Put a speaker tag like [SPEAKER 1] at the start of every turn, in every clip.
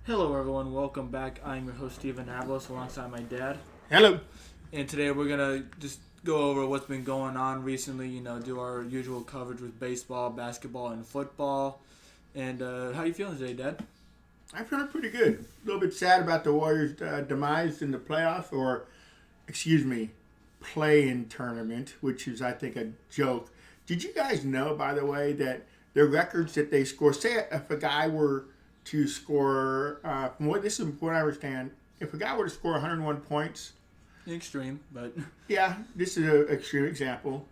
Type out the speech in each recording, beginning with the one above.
[SPEAKER 1] Hello, everyone. Welcome back. I'm your host, Steven Avlos, alongside my dad.
[SPEAKER 2] Hello.
[SPEAKER 1] And today we're going to just go over what's been going on recently, do our usual coverage with baseball, basketball, and football. And how you feeling today, Dad?
[SPEAKER 2] I'm feeling pretty good. A little bit sad about the Warriors' demise in the playoff, play-in tournament, which is, I think, a joke. Did you guys know, by the way, that the records that they score, say if a guy were to score, from what I understand, if a guy were to score 101 points.
[SPEAKER 1] Extreme, but.
[SPEAKER 2] Yeah, this is an extreme example.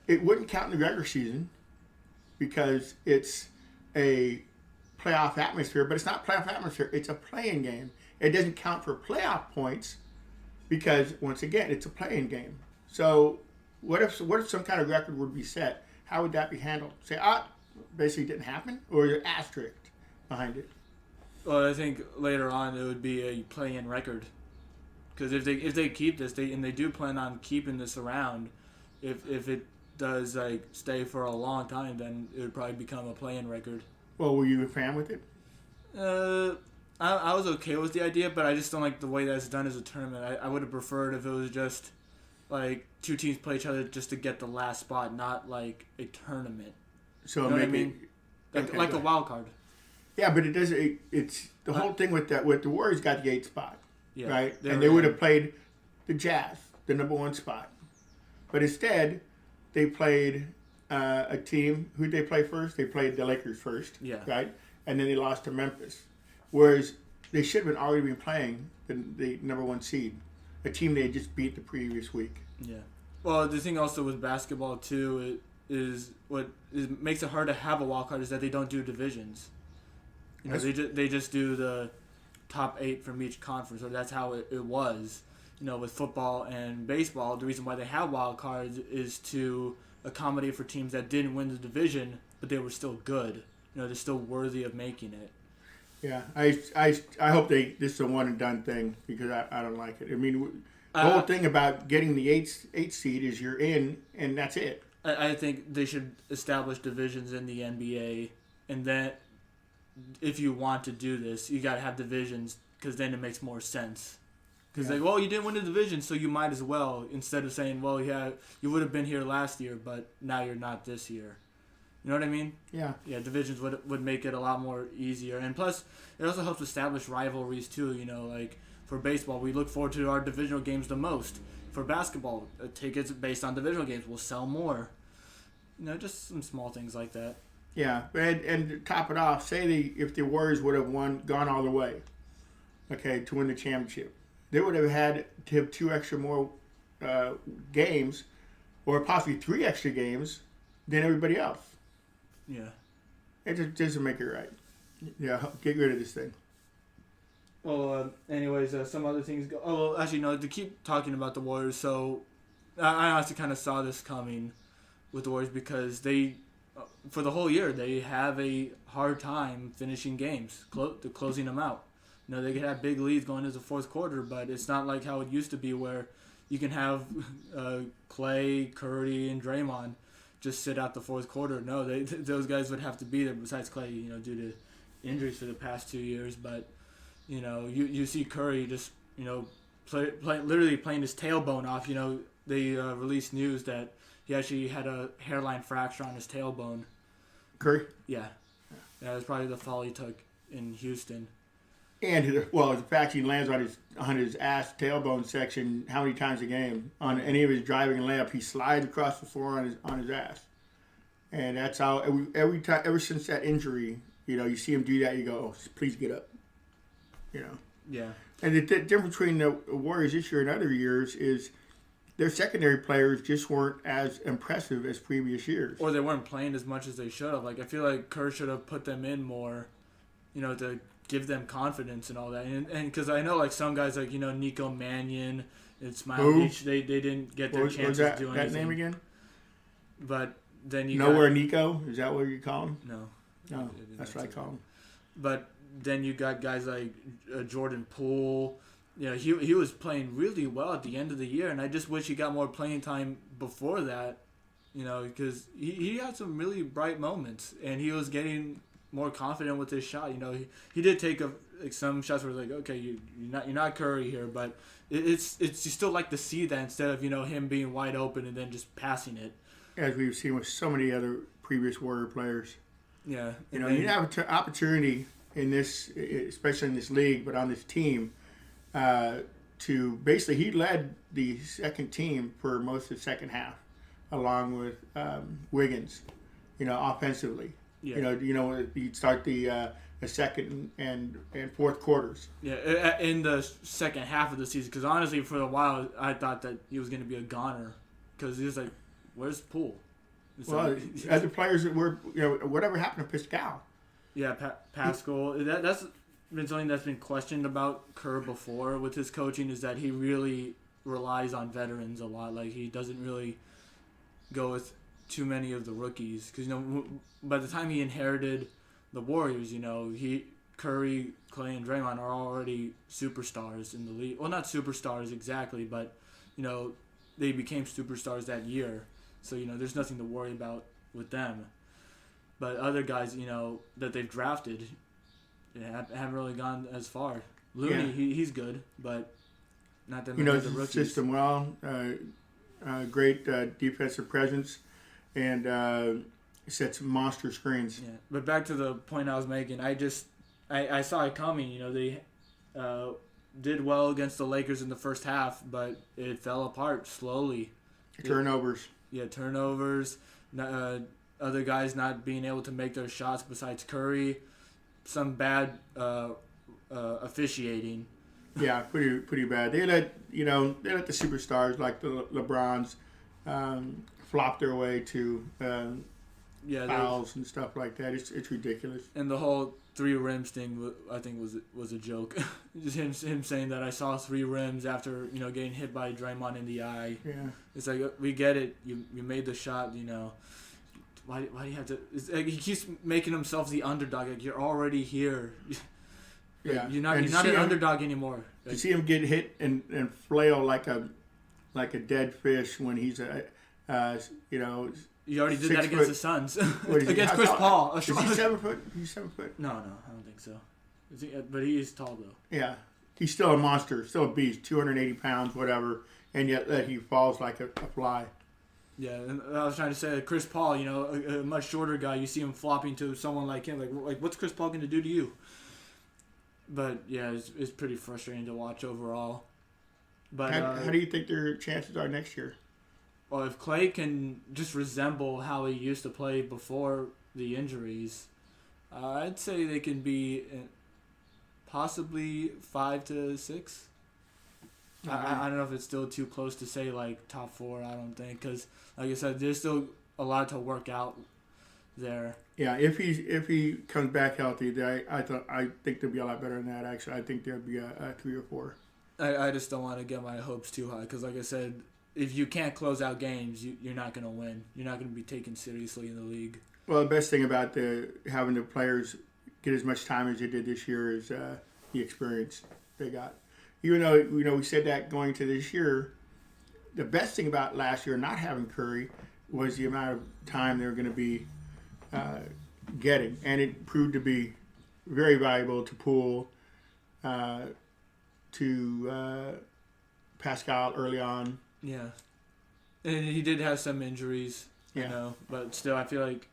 [SPEAKER 2] It wouldn't count in the regular season because it's a playoff atmosphere, but it's not playoff atmosphere. It's a play-in game. It doesn't count for playoff points because, once again, it's a play-in game. So what if some kind of record would be set? How would that be handled? Say, basically didn't happen? Or is it asterisk behind it?
[SPEAKER 1] Well, I think later on it would be a play-in record. Because if they keep this, they do plan on keeping this around, if it does stay for a long time, then it would probably become a play-in record.
[SPEAKER 2] Well, were you a fan with it?
[SPEAKER 1] I was okay with the idea, but I just don't like the way that it's done as a tournament. I would have preferred if it was just two teams play each other just to get the last spot, not like a tournament.
[SPEAKER 2] So
[SPEAKER 1] you know what I mean? Like a wild card.
[SPEAKER 2] Yeah, but it doesn't. It's the whole thing with that. With the Warriors got the 8th spot,
[SPEAKER 1] yeah,
[SPEAKER 2] right? And they would have played the Jazz, the number 1 spot. But instead, they played a team. Who did they play first? They played the Lakers first, right? And then they lost to Memphis. Whereas they should have already been playing the number 1 seed, a team they had just beat the previous week.
[SPEAKER 1] Yeah. Well, the thing also with basketball too makes it hard to have a wild card is that they don't do divisions. They just do the top 8 from each conference, or that's how it was. With football and baseball, the reason why they have wild cards is to accommodate for teams that didn't win the division, but they were still good. They're still worthy of making it.
[SPEAKER 2] Yeah, I hope this is a one and done thing because I don't like it. I mean, the whole thing about getting the 8th seed is you're in and that's it.
[SPEAKER 1] I think they should establish divisions in the NBA, and then if you want to do this, you got to have divisions because then it makes more sense. Because you didn't win the division, so you might as well, instead of saying, well, yeah, you would have been here last year, but now you're not this year. You know what I mean?
[SPEAKER 2] Yeah.
[SPEAKER 1] Yeah, divisions would make it a lot more easier. And plus, it also helps establish rivalries, too. For baseball, we look forward to our divisional games the most. For basketball, tickets based on divisional games will sell more. Just some small things like that.
[SPEAKER 2] Yeah, and to top it off, say if the Warriors would have gone all the way, to win the championship, they would have had to have 2 extra more games, or possibly 3 extra games than everybody else.
[SPEAKER 1] Yeah.
[SPEAKER 2] It just doesn't make it right. Yeah, get rid of this thing.
[SPEAKER 1] Well, anyways, some other things go. Oh, well, actually, no. To keep talking about the Warriors, so I honestly kind of saw this coming with the Warriors because they, for the whole year, they have a hard time finishing games, closing them out. They could have big leads going into the fourth quarter, but it's not like how it used to be where you can have Clay, Curry, and Draymond just sit out the fourth quarter. No, those guys would have to be there. Besides Clay, due to injuries for the past 2 years, but. You see Curry just, literally playing his tailbone off. They released news that he actually had a hairline fracture on his tailbone.
[SPEAKER 2] Curry?
[SPEAKER 1] Yeah. That was probably the fall he took in Houston.
[SPEAKER 2] And, the fact he lands on his ass tailbone section how many times a game? On any of his driving and layup, he slides across the floor on his ass. And that's how, every time, ever since that injury, you see him do that, you go, oh, please get up.
[SPEAKER 1] Yeah.
[SPEAKER 2] And the difference between the Warriors this year and other years is their secondary players just weren't as impressive as previous years.
[SPEAKER 1] Or they weren't playing as much as they should have. I feel like Kerr should have put them in more, to give them confidence and all that. And because I know some guys Nico Mannion and Smile Beach, they didn't get their chances to do anything.
[SPEAKER 2] That name again?
[SPEAKER 1] But then you
[SPEAKER 2] Nico? Is that what you call him?
[SPEAKER 1] No,
[SPEAKER 2] that's what I call him.
[SPEAKER 1] But then you got guys like Jordan Poole. He was playing really well at the end of the year, and I just wish he got more playing time before that. Because he had some really bright moments, and he was getting more confident with his shot. He did take like some shots were like, okay, you're not Curry here, but it's you still like to see that instead of him being wide open and then just passing it.
[SPEAKER 2] As we've seen with so many other previous Warrior players.
[SPEAKER 1] Yeah,
[SPEAKER 2] you have an opportunity in this, especially in this league, but on this team, to basically he led the second team for most of the second half, along with Wiggins, offensively.
[SPEAKER 1] Yeah.
[SPEAKER 2] You start the second and fourth quarters.
[SPEAKER 1] Yeah, in the second half of the season, because honestly, for a while, I thought that he was going to be a goner, because he was like, "Where's Poole?"
[SPEAKER 2] Well, other players that were, whatever happened to Pascal?
[SPEAKER 1] Yeah, Pascal. That's been something that's been questioned about Kerr before with his coaching, is that he really relies on veterans a lot. Like, he doesn't really go with too many of the rookies, because by the time he inherited the Warriors, Curry, Clay, and Draymond are already superstars in the league. Well, not superstars exactly, but they became superstars that year. So there's nothing to worry about with them. But other guys, that they've drafted, haven't really gone as far. Looney, he's good, but not that many of the rookies.
[SPEAKER 2] System well, great defensive presence, and sets monster screens.
[SPEAKER 1] Yeah, but back to the point I was making, I saw it coming. They did well against the Lakers in the first half, but it fell apart slowly.
[SPEAKER 2] Turnovers.
[SPEAKER 1] Yeah, turnovers. Other guys not being able to make their shots besides Curry. Some bad officiating.
[SPEAKER 2] Yeah, pretty bad. They let the superstars like the LeBrons flop their way to fouls and stuff like that. It's ridiculous.
[SPEAKER 1] And the whole 3 rims thing, I think, was a joke. Just him saying that I saw 3 rims after getting hit by Draymond in the eye.
[SPEAKER 2] Yeah,
[SPEAKER 1] it's like, we get it. You made the shot. Why do you have to? It's like he keeps making himself the underdog. Like, you're already here.
[SPEAKER 2] Yeah,
[SPEAKER 1] you're not an underdog anymore.
[SPEAKER 2] Like, to see him get hit and flail like a dead fish when he's
[SPEAKER 1] You already did that against the Suns. Against Chris Paul.
[SPEAKER 2] Is he 7 foot? He's 7 foot.
[SPEAKER 1] No, I don't think so. But he is tall, though.
[SPEAKER 2] Yeah. He's still a monster, still a beast, 280 pounds, whatever, and yet he falls like a fly.
[SPEAKER 1] Yeah, and I was trying to say that Chris Paul, a much shorter guy, you see him flopping to someone like him. Like what's Chris Paul going to do to you? But, yeah, it's pretty frustrating to watch overall. But
[SPEAKER 2] how do you think their chances are next year?
[SPEAKER 1] Well, if Clay can just resemble how he used to play before the injuries, I'd say they can be possibly 5 to 6. I don't know if it's still too close to say like top 4. I don't think, because like I said, there's still a lot to work out there.
[SPEAKER 2] Yeah, if he comes back healthy, I think they'll be a lot better than that. Actually, I think there'll be a 3 or 4.
[SPEAKER 1] I just don't want to get my hopes too high, because like I said, if you can't close out games, you're not going to win. You're not going to be taken seriously in the league.
[SPEAKER 2] Well, the best thing about having the players get as much time as they did this year is the experience they got. Even though we said that going to this year, the best thing about last year not having Curry was the amount of time they were going to be getting, and it proved to be very valuable to Poole, to Pascal early on.
[SPEAKER 1] Yeah, and he did have some injuries, but still, I feel like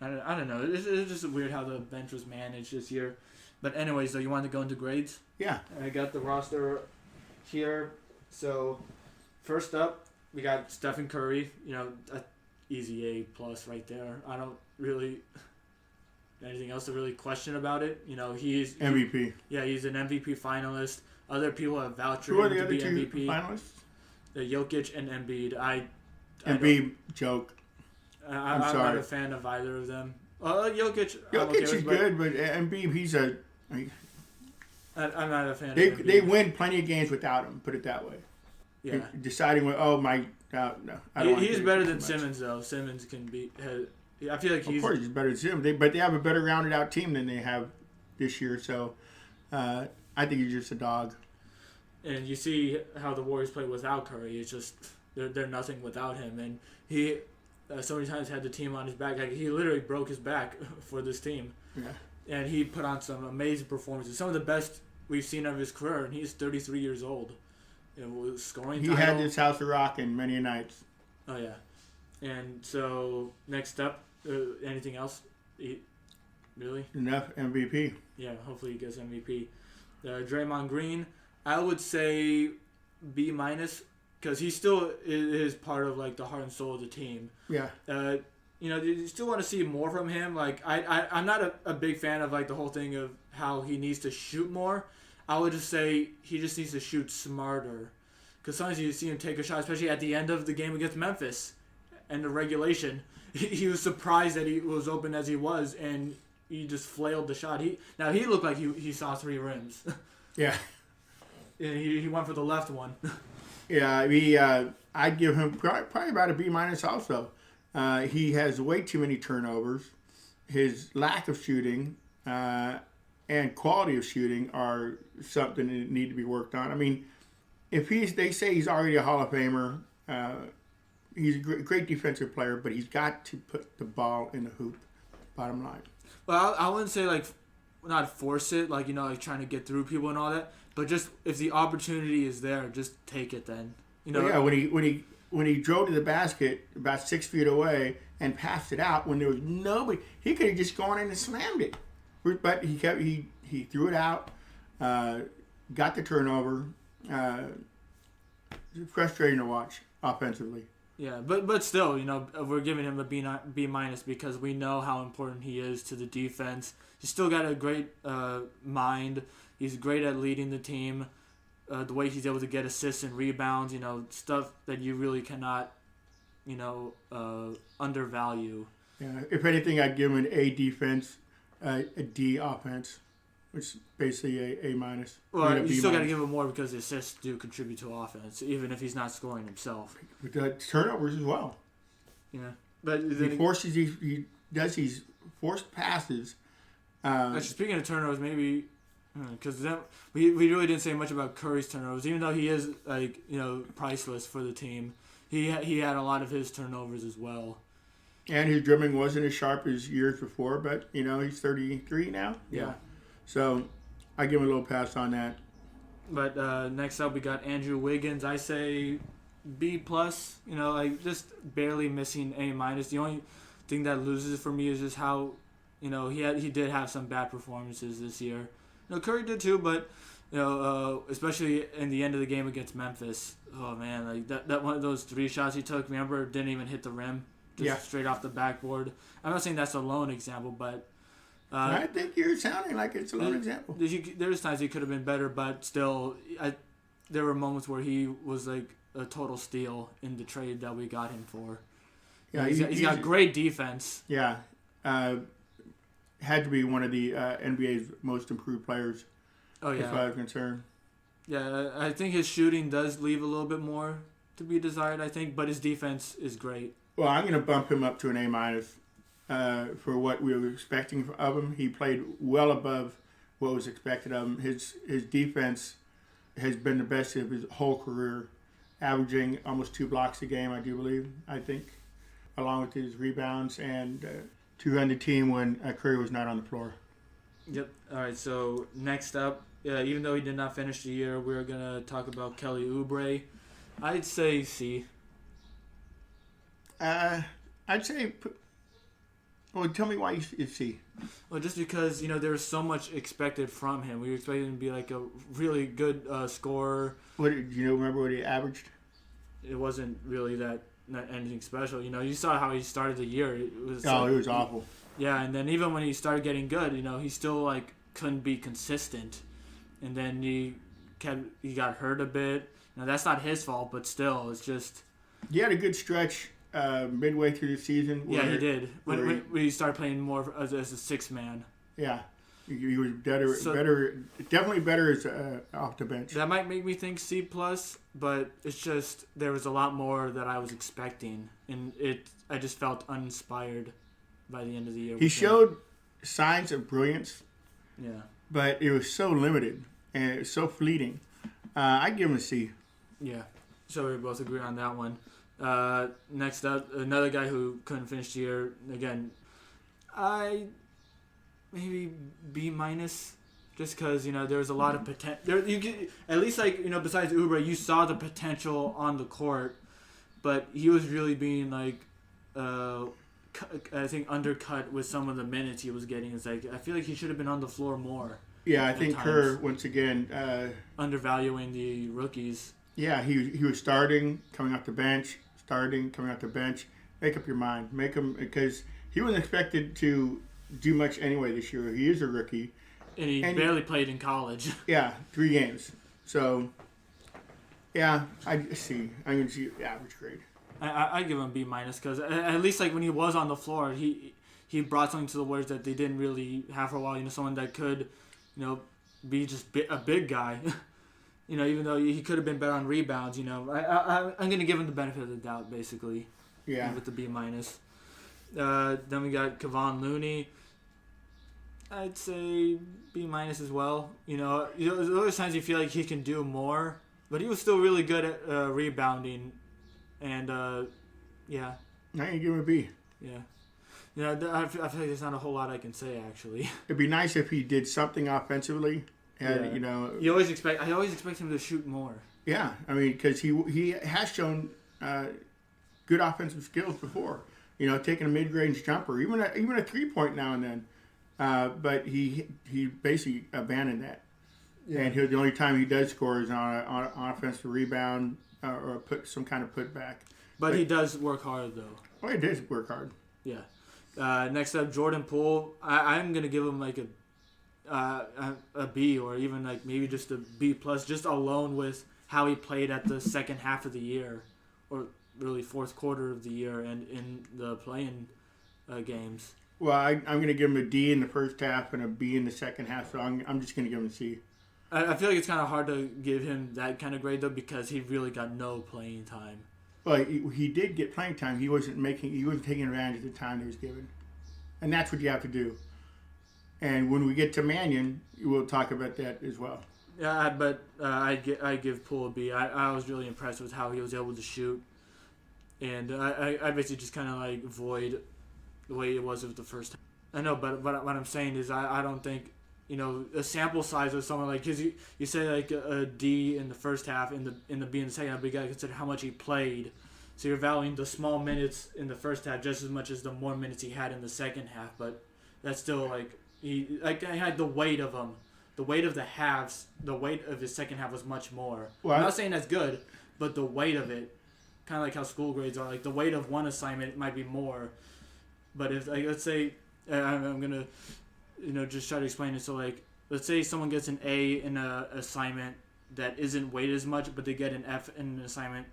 [SPEAKER 1] I don't know. It's just weird how the bench was managed this year. But anyways, though, you want to go into grades?
[SPEAKER 2] Yeah.
[SPEAKER 1] I got the roster here. So first up, we got Stephen Curry. Easy A plus right there. I don't really anything else to really question about it. He's
[SPEAKER 2] MVP.
[SPEAKER 1] He's an MVP finalist. Other people have vouched
[SPEAKER 2] for him
[SPEAKER 1] to be MVP.
[SPEAKER 2] Who are the other 2 finalists?
[SPEAKER 1] Jokic and Embiid.
[SPEAKER 2] Embiid joke.
[SPEAKER 1] I'm not a fan of either of them. Jokic
[SPEAKER 2] is good, but Embiid, he's
[SPEAKER 1] I'm not a fan of Embiid.
[SPEAKER 2] They win plenty of games without him, put it that way.
[SPEAKER 1] Yeah.
[SPEAKER 2] Deciding, no.
[SPEAKER 1] He's better than Simmons, though. Simmons can be... I feel like
[SPEAKER 2] Of course, he's better than Simmons. But they have a better rounded out team than they have this year, so I think he's just a dog.
[SPEAKER 1] And you see how the Warriors play without Curry. It's just... They're nothing without him. And he so many times had the team on his back. Like, he literally broke his back for this team.
[SPEAKER 2] Yeah.
[SPEAKER 1] and he put on some amazing performances, some of the best we've seen of his career, and he's 33 years old. Scoring.
[SPEAKER 2] He had this house of rock in many nights.
[SPEAKER 1] Oh yeah, and so next up, anything else? Really?
[SPEAKER 2] Enough MVP.
[SPEAKER 1] Yeah, hopefully he gets MVP. Draymond Green, I would say B minus because he still is part of like the heart and soul of the team.
[SPEAKER 2] Yeah.
[SPEAKER 1] You still want to see more from him. Like I'm not a big fan of like the whole thing of how he needs to shoot more. I would just say he just needs to shoot smarter. Because sometimes you see him take a shot, especially at the end of the game against Memphis, and the regulation. He was surprised that he was open as he was, and he just flailed the shot. He looked like he saw 3 rims.
[SPEAKER 2] Yeah.
[SPEAKER 1] And he went for the left one.
[SPEAKER 2] Yeah, I'd give him probably about a B minus also. He has way too many turnovers. His lack of shooting and quality of shooting are something that need to be worked on. I mean, they say he's already a Hall of Famer. He's a great defensive player, but he's got to put the ball in the hoop. Bottom line.
[SPEAKER 1] Well, I wouldn't say like not force it, like like trying to get through people and all that, but just if the opportunity is there, just take it then.
[SPEAKER 2] Well, yeah, when he drove to the basket about 6 feet away and passed it out when there was nobody, he could have just gone in and slammed it. But he threw it out, got the turnover. Frustrating to watch offensively.
[SPEAKER 1] Yeah, but still, we're giving him a B minus because we know how important he is to the defense. He's still got a great mind. He's great at leading the team. The way he's able to get assists and rebounds, stuff that you really cannot, undervalue.
[SPEAKER 2] Yeah, if anything, I'd give him an A defense, a D offense, which is basically a minus.
[SPEAKER 1] Well, you still got to give him more because the assists do contribute to offense, even if he's not scoring himself.
[SPEAKER 2] But turnovers as well.
[SPEAKER 1] Yeah, but
[SPEAKER 2] he does these forced passes.
[SPEAKER 1] Actually, speaking of turnovers, maybe because we really didn't say much about Curry's turnovers, even though he is priceless for the team. He had a lot of his turnovers as well.
[SPEAKER 2] And his dribbling wasn't as sharp as years before, but he's 33 now.
[SPEAKER 1] Yeah.
[SPEAKER 2] So I give him a little pass on that.
[SPEAKER 1] But next up we got Andrew Wiggins. I say B plus. Just barely missing A minus. The only thing that loses for me is just how he did have some bad performances this year. Curry did too, but especially in the end of the game against Memphis. Oh man, like that one of those 3 shots he took. Remember, didn't even hit the rim. Just straight off the backboard. I'm not saying that's a lone example, but
[SPEAKER 2] I think you're sounding like it's a lone example.
[SPEAKER 1] There's times he could have been better, but still, there were moments where he was like a total steal in the trade that we got him for. Yeah, he's got great defense.
[SPEAKER 2] Yeah, had to be one of the NBA's most improved players.
[SPEAKER 1] Oh yeah,
[SPEAKER 2] as far as I'm concerned.
[SPEAKER 1] Yeah, I think his shooting does leave a little bit more to be desired. I think, but his defense is great.
[SPEAKER 2] Well, I'm going to bump him up to an A minus for what we were expecting of him. He played well above what was expected of him. His defense has been the best of his whole career, averaging almost 2 blocks a game, I think, along with his rebounds and to run the team when Curry was not on the floor.
[SPEAKER 1] Yep. All right, so next up, even though he did not finish the year, we're going to talk about Kelly Oubre. I'd say C.
[SPEAKER 2] I'd say. Well, tell me why you C.
[SPEAKER 1] Well, just because there was so much expected from him. We were expecting him to be like a really good scorer.
[SPEAKER 2] What do you remember what he averaged?
[SPEAKER 1] It wasn't really not anything special. You saw how he started the year. It was
[SPEAKER 2] awful.
[SPEAKER 1] Yeah, and then even when he started getting good, he still couldn't be consistent, and then he got hurt a bit. Now that's not his fault, but still, it's just.
[SPEAKER 2] He had a good stretch. Midway through the season.
[SPEAKER 1] Yeah, he did. When he started playing more as a 6 man.
[SPEAKER 2] Yeah, he was better, definitely better as off the bench.
[SPEAKER 1] That might make me think C plus, but it's just there was a lot more that I was expecting, and I just felt uninspired by the end of the year.
[SPEAKER 2] He showed signs of brilliance.
[SPEAKER 1] Yeah,
[SPEAKER 2] but it was so limited and it was so fleeting. I'd give him a C.
[SPEAKER 1] Yeah, so we both agree on that one. Next up, another guy who couldn't finish the year. Again, I maybe B minus. Just because, there was a lot of potential. At least, besides Ubre, you saw the potential on the court. But he was really being, I think, undercut with some of the minutes he was getting. It's like, I feel like he should have been on the floor more.
[SPEAKER 2] Yeah, I think Kerr, once again...
[SPEAKER 1] undervaluing the rookies.
[SPEAKER 2] Yeah, he was starting, coming off the bench, Make up your mind. Make him... Because he wasn't expected to do much anyway this year. He is a rookie.
[SPEAKER 1] And he barely played in college.
[SPEAKER 2] Yeah, 3 games. So, yeah, I'm going to see average grade.
[SPEAKER 1] I give him B minus because at least when he was on the floor, he brought something to the Warriors that they didn't really have for a while. Someone that could, be just a big guy. Even though he could have been better on rebounds. I'm going to give him the benefit of the doubt basically.
[SPEAKER 2] Yeah.
[SPEAKER 1] With the B minus. Then we got Kevon Looney. I'd say B minus as well. There's times you feel like he can do more, but he was still really good at rebounding, and yeah.
[SPEAKER 2] I can give him a B.
[SPEAKER 1] Yeah, I feel like there's not a whole lot I can say actually.
[SPEAKER 2] It'd be nice if he did something offensively, and
[SPEAKER 1] I always expect him to shoot more. Yeah,
[SPEAKER 2] I mean, because he has shown good offensive skills before. Taking a mid-range jumper, even a 3-point now and then. But he basically abandoned that, and the only time he does score is on offensive rebound or put some kind of putback.
[SPEAKER 1] But he does work hard though.
[SPEAKER 2] Oh, he does work hard.
[SPEAKER 1] Yeah. Next up, Jordan Poole. I'm gonna give him a B or even maybe just a B plus, just alone with how he played at the second half of the year, or really fourth quarter of the year, and in the play-in games.
[SPEAKER 2] Well, I'm going to give him a D in the first half and a B in the second half, so I'm just going to give him a C.
[SPEAKER 1] I feel like it's kind of hard to give him that kind of grade, though, because he really got no playing time.
[SPEAKER 2] Well, he did get playing time. He wasn't taking advantage of the time that was given. And that's what you have to do. And when we get to Mannion, we'll talk about that as well.
[SPEAKER 1] Yeah, but I give Poole a B. I was really impressed with how he was able to shoot. And I basically just kind of void the way it was with the first time. I know, but what I'm saying is I don't think, a sample size of someone because you say a D in the first half, in the B in the second half, but you got to consider how much he played. So you're valuing the small minutes in the first half just as much as the more minutes he had in the second half. But that's still he had the weight of them. The weight of the halves, the weight of his second half was much more. Well, I'm not saying that's good, but the weight of it, kind of like how school grades are, the weight of one assignment might be more. But if let's say I'm gonna, just try to explain it. So let's say someone gets an A in a assignment that isn't weighted as much, but they get an F in an assignment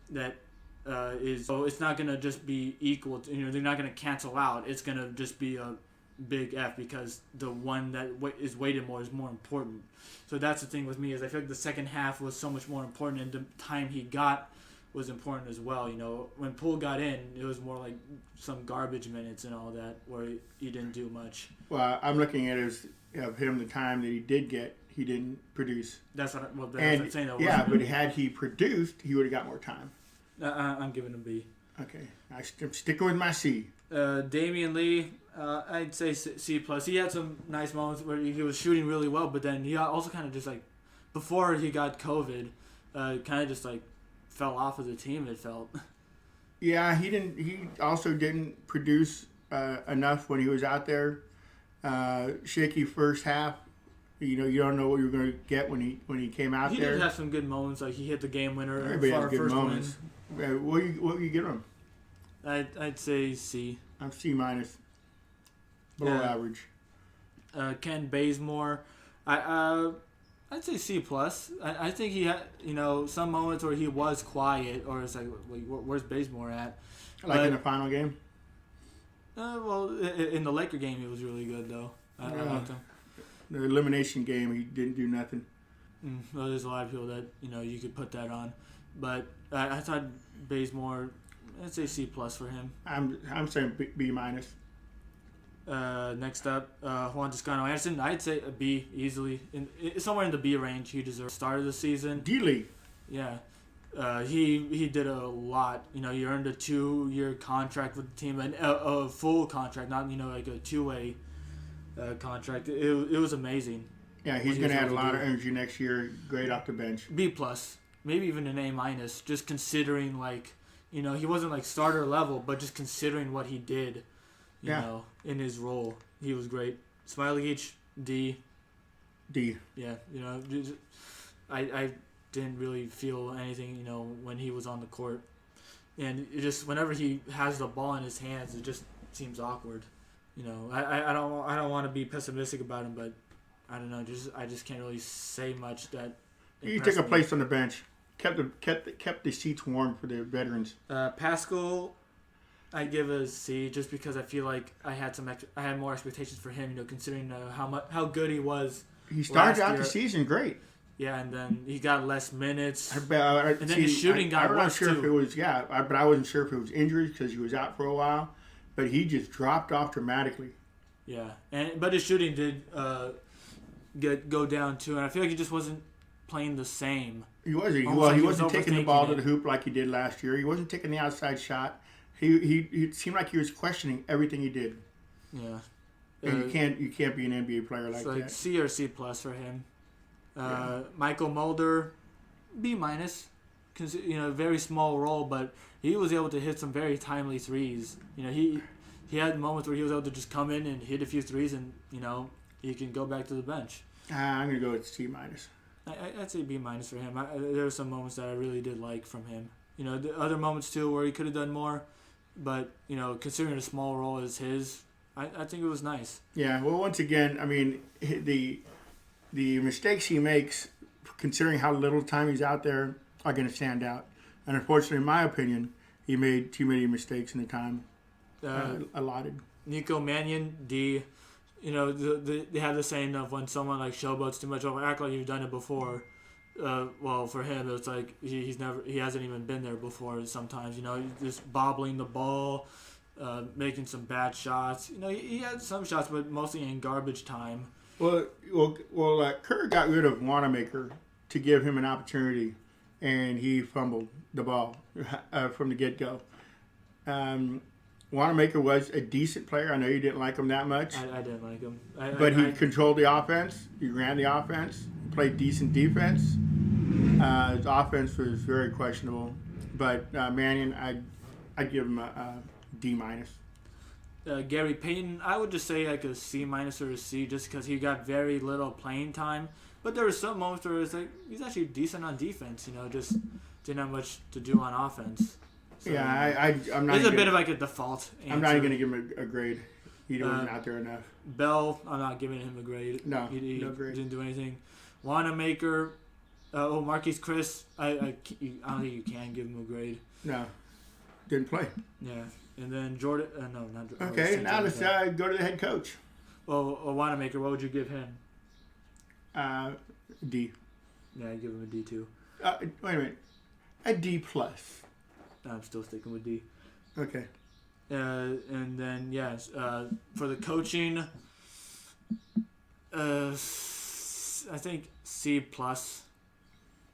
[SPEAKER 1] that is. So it's not gonna just be equal. They're not gonna cancel out. It's gonna just be a big F because the one that is weighted more is more important. So that's the thing with me is I feel like the second half was so much more important, and the time he got was important as well. When Poole got in, it was more like some garbage minutes and all that, where he didn't do much.
[SPEAKER 2] Well, I'm looking at it as of him the time that he did get, he didn't produce.
[SPEAKER 1] That's what I'm saying.
[SPEAKER 2] Yeah, but had he produced, he would have got more time.
[SPEAKER 1] I'm giving him B.
[SPEAKER 2] Okay, I'm sticking with my C.
[SPEAKER 1] Damian Lee, I'd say C plus. He had some nice moments where he was shooting really well, but then he also kind of just before he got COVID, kind of just fell off of the team. It felt.
[SPEAKER 2] Yeah, he also didn't produce enough when he was out there. Shaky first half. You don't know what you're going to get when he came out there.
[SPEAKER 1] He did have some good moments. He hit the game winner.
[SPEAKER 2] Everybody has good moments. What would you give him?
[SPEAKER 1] I'd say C.
[SPEAKER 2] I'm C minus. Below average.
[SPEAKER 1] Ken Bazemore, I'd say C plus. I think he had some moments where he was quiet, or it's where's Bazemore at?
[SPEAKER 2] In the final game.
[SPEAKER 1] In the Laker game he was really good though. I liked him.
[SPEAKER 2] The elimination game he didn't do nothing.
[SPEAKER 1] Well, there's a lot of people that you could put that on, but I thought Bazemore. I'd say C plus for him.
[SPEAKER 2] I'm saying B minus.
[SPEAKER 1] Next up, Juan Juscano Anderson. I'd say a B easily. Somewhere in the B range. He deserves start of the season.
[SPEAKER 2] D-League.
[SPEAKER 1] Yeah. He did a lot. He earned a 2-year contract with the team, and a full contract, not a 2-way. contract. It was amazing.
[SPEAKER 2] Yeah, he's going to add a lot of energy next year. Great off the bench.
[SPEAKER 1] B+, maybe even an A-, just considering he wasn't like starter level, but just considering what he did, you know, in his role, he was great. Smiley D. Yeah, I didn't really feel anything, when he was on the court, and it just whenever he has the ball in his hands, it just seems awkward. I don't want to be pessimistic about him, but I don't know. I just can't really say much that.
[SPEAKER 2] He took a place on the bench, kept the seats warm for the veterans.
[SPEAKER 1] Pascal, I give a C just because I feel like I had more expectations for him. Considering how good he was.
[SPEAKER 2] He started out the season great.
[SPEAKER 1] Yeah, and then he got less minutes.
[SPEAKER 2] And then his shooting got worse, I'm not sure if it was, but I wasn't sure if it was injuries because he was out for a while. But he just dropped off dramatically.
[SPEAKER 1] Yeah, but his shooting did go down too, and I feel like he just wasn't playing the same.
[SPEAKER 2] He wasn't. He wasn't taking the ball to the hoop like he did last year. He wasn't taking the outside shot. He seemed like he was questioning everything he did. Yeah. And you can't be an NBA player like that.
[SPEAKER 1] C or C+ for him. Michael Mulder, B-, very small role, but he was able to hit some very timely threes. He had moments where he was able to just come in and hit a few threes, and he can go back to the bench.
[SPEAKER 2] I'm gonna go with C-.
[SPEAKER 1] I'd say B- for him. There were some moments that I really did like from him. The other moments too where he could have done more, but considering a small role as his, I think it was nice.
[SPEAKER 2] Yeah. Well, once again, I mean the mistakes he makes, considering how little time he's out there, are going to stand out. And unfortunately, in my opinion, he made too many mistakes in the time allotted.
[SPEAKER 1] Nico Mannion, D. They have the saying of when someone like showboats too much over, act like you've done it before. Well, for him, it's like he hasn't even been there before. Sometimes, just bobbling the ball, making some bad shots. He had some shots, but mostly in garbage time.
[SPEAKER 2] Well, Kerr got rid of Wanamaker to give him an opportunity, and he fumbled the ball from the get-go. Wanamaker was a decent player. I know you didn't like him that much.
[SPEAKER 1] I didn't like him.
[SPEAKER 2] But he controlled the offense. He ran the offense. Played decent defense. His offense was very questionable. But Mannion, I'd give him a D-.
[SPEAKER 1] Gary Payton, I would just say like a C- or a C just because he got very little playing time. But there were some moments where it's like he's actually decent on defense, just didn't have much to do on offense. So,
[SPEAKER 2] yeah, I'm not.
[SPEAKER 1] It's a bit of like a default answer.
[SPEAKER 2] I'm not even going to give him a grade. He wasn't out there enough.
[SPEAKER 1] Bell, I'm not giving him a grade.
[SPEAKER 2] No,
[SPEAKER 1] he
[SPEAKER 2] no grade.
[SPEAKER 1] Didn't do anything. Wanamaker, Marquise Chris, I don't think you can give him a grade.
[SPEAKER 2] No, didn't play.
[SPEAKER 1] Yeah. And then Jordan, no, not Jordan.
[SPEAKER 2] Okay, now let's go to the head coach.
[SPEAKER 1] Well, Wanamaker, what would you give him?
[SPEAKER 2] D.
[SPEAKER 1] Yeah, I'd give him a D too.
[SPEAKER 2] Wait a minute, a D+.
[SPEAKER 1] I'm still sticking with D.
[SPEAKER 2] Okay.
[SPEAKER 1] And then for the coaching, I think C+.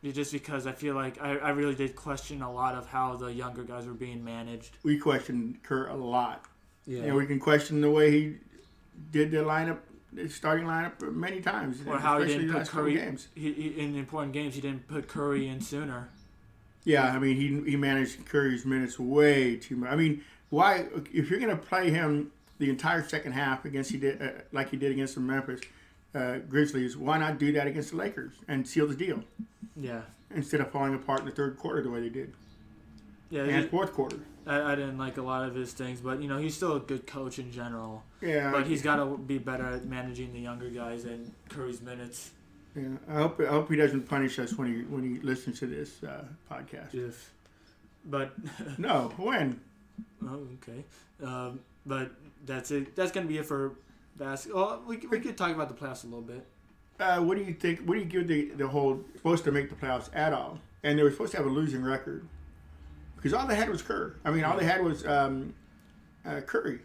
[SPEAKER 1] Just because I feel like I really did question a lot of how the younger guys were being managed.
[SPEAKER 2] We questioned Kerr a lot.
[SPEAKER 1] Yeah.
[SPEAKER 2] And we can question the way he did the starting lineup many times.
[SPEAKER 1] Or how he didn't put Curry games. He in important games he didn't put Curry in sooner.
[SPEAKER 2] Yeah, I mean he managed Curry's minutes way too much. I mean, why if you're going to play him the entire second half like he did against the Memphis Grizzlies, why not do that against the Lakers and seal the deal?
[SPEAKER 1] Yeah.
[SPEAKER 2] Instead of falling apart in the third quarter the way they did.
[SPEAKER 1] Yeah.
[SPEAKER 2] And fourth quarter.
[SPEAKER 1] I didn't like a lot of his things, but he's still a good coach in general.
[SPEAKER 2] Yeah.
[SPEAKER 1] But he's got to be better at managing the younger guys and Curry's minutes.
[SPEAKER 2] Yeah. I hope he doesn't punish us when he listens to this podcast.
[SPEAKER 1] But
[SPEAKER 2] no, when?
[SPEAKER 1] Oh, okay. But that's it. That's gonna be it for basketball. We could talk about the playoffs a little bit.
[SPEAKER 2] What do you think? What do you give the whole supposed to make the playoffs at all? And they were supposed to have a losing record because all they had was Kerr. I mean, all they had was Curry.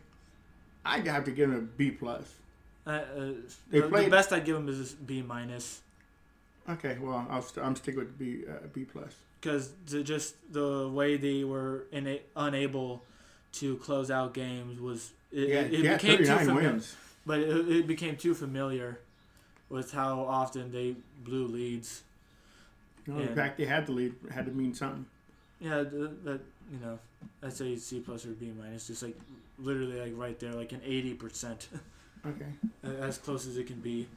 [SPEAKER 2] I'd have to give him a B+.
[SPEAKER 1] The best I'd give him is B-.
[SPEAKER 2] Okay, well, I'm sticking with B+.
[SPEAKER 1] Because just the way they were unable to close out games was it became
[SPEAKER 2] 39 wins.
[SPEAKER 1] but it became too familiar with how often they blew leads.
[SPEAKER 2] No, in fact, they had the lead. It had to mean something.
[SPEAKER 1] Yeah, that I'd say C plus or B minus, just like literally like right there, like an 80%.
[SPEAKER 2] Okay.
[SPEAKER 1] As close as it can be.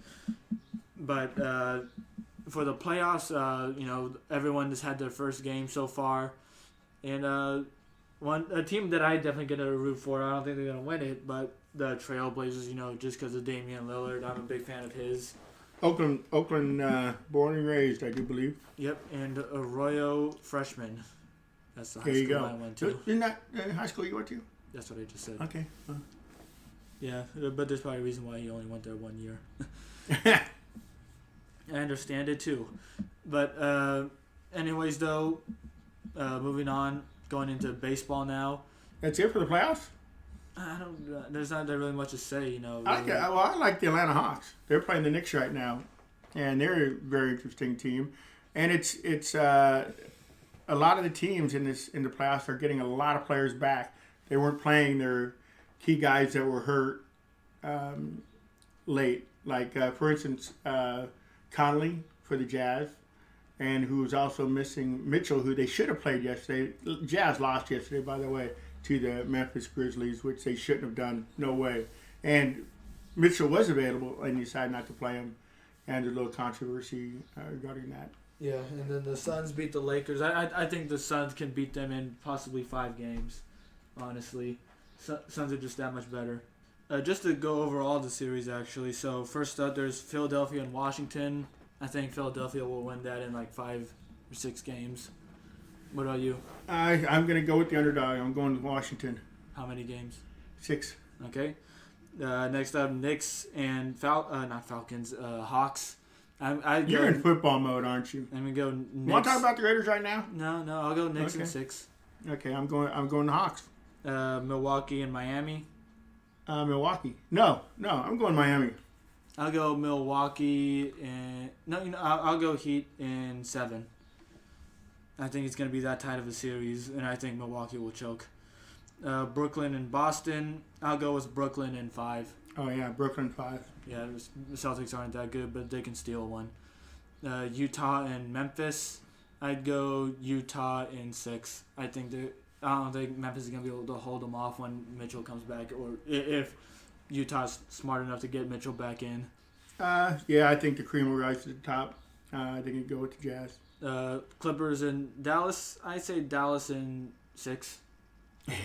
[SPEAKER 1] But for the playoffs, everyone has had their first game so far, and a team that I definitely gonna root for. I don't think they're gonna win it, but the Trailblazers. Just because of Damian Lillard, I'm a big fan of his.
[SPEAKER 2] Oakland, born and raised, I do believe.
[SPEAKER 1] Yep, and Arroyo freshman. That's the high
[SPEAKER 2] There you
[SPEAKER 1] school
[SPEAKER 2] go.
[SPEAKER 1] I went to.
[SPEAKER 2] Isn't that high school you went to?
[SPEAKER 1] That's what I just said.
[SPEAKER 2] Okay.
[SPEAKER 1] Yeah, but there's probably a reason why he only went there 1 year. I understand it too. But anyways, though, moving on, going into baseball now.
[SPEAKER 2] That's it for the playoffs?
[SPEAKER 1] There's not really much to say,
[SPEAKER 2] I like the Atlanta Hawks. They're playing the Knicks right now, and they're a very interesting team. And it's a lot of the teams in the playoffs are getting a lot of players back. They weren't playing their key guys that were hurt late. Like, for instance, Conley for the Jazz, and who was also missing Mitchell, who they should have played yesterday. Jazz lost yesterday, by the way, to the Memphis Grizzlies, which they shouldn't have done. No way. And Mitchell was available, and decided not to play him. And a little controversy regarding that.
[SPEAKER 1] Yeah, and then the Suns beat the Lakers. I think the Suns can beat them in possibly 5 games, honestly. Suns are just that much better. Just to go over all the series, actually. So, first up, there's Philadelphia and Washington. I think Philadelphia will win that in like 5 or 6 games. What about you?
[SPEAKER 2] I'm going to go with the underdog. I'm going with Washington.
[SPEAKER 1] How many games?
[SPEAKER 2] 6.
[SPEAKER 1] Okay. Next up, Knicks and Hawks.
[SPEAKER 2] You're in football mode, aren't you?
[SPEAKER 1] I'm gonna go Knicks.
[SPEAKER 2] You want to talk about the Raiders right now?
[SPEAKER 1] No, I'll go Knicks in 6.
[SPEAKER 2] Okay, I'm going the Hawks.
[SPEAKER 1] Milwaukee and Miami.
[SPEAKER 2] Milwaukee. No, I'm going Miami.
[SPEAKER 1] I'll go Milwaukee and I'll go Heat in 7. I think it's gonna be that tight of a series, and I think Milwaukee will choke. Brooklyn and Boston. I'll go with Brooklyn in 5.
[SPEAKER 2] Oh yeah, Brooklyn 5.
[SPEAKER 1] Yeah, the Celtics aren't that good, but they can steal one. Utah and Memphis. I'd go Utah in 6. I don't think Memphis is gonna be able to hold them off when Mitchell comes back, or if Utah's smart enough to get Mitchell back in.
[SPEAKER 2] Yeah, I think the cream will rise to the top. I think it'd go with the Jazz.
[SPEAKER 1] Clippers and Dallas. I'd say Dallas in 6.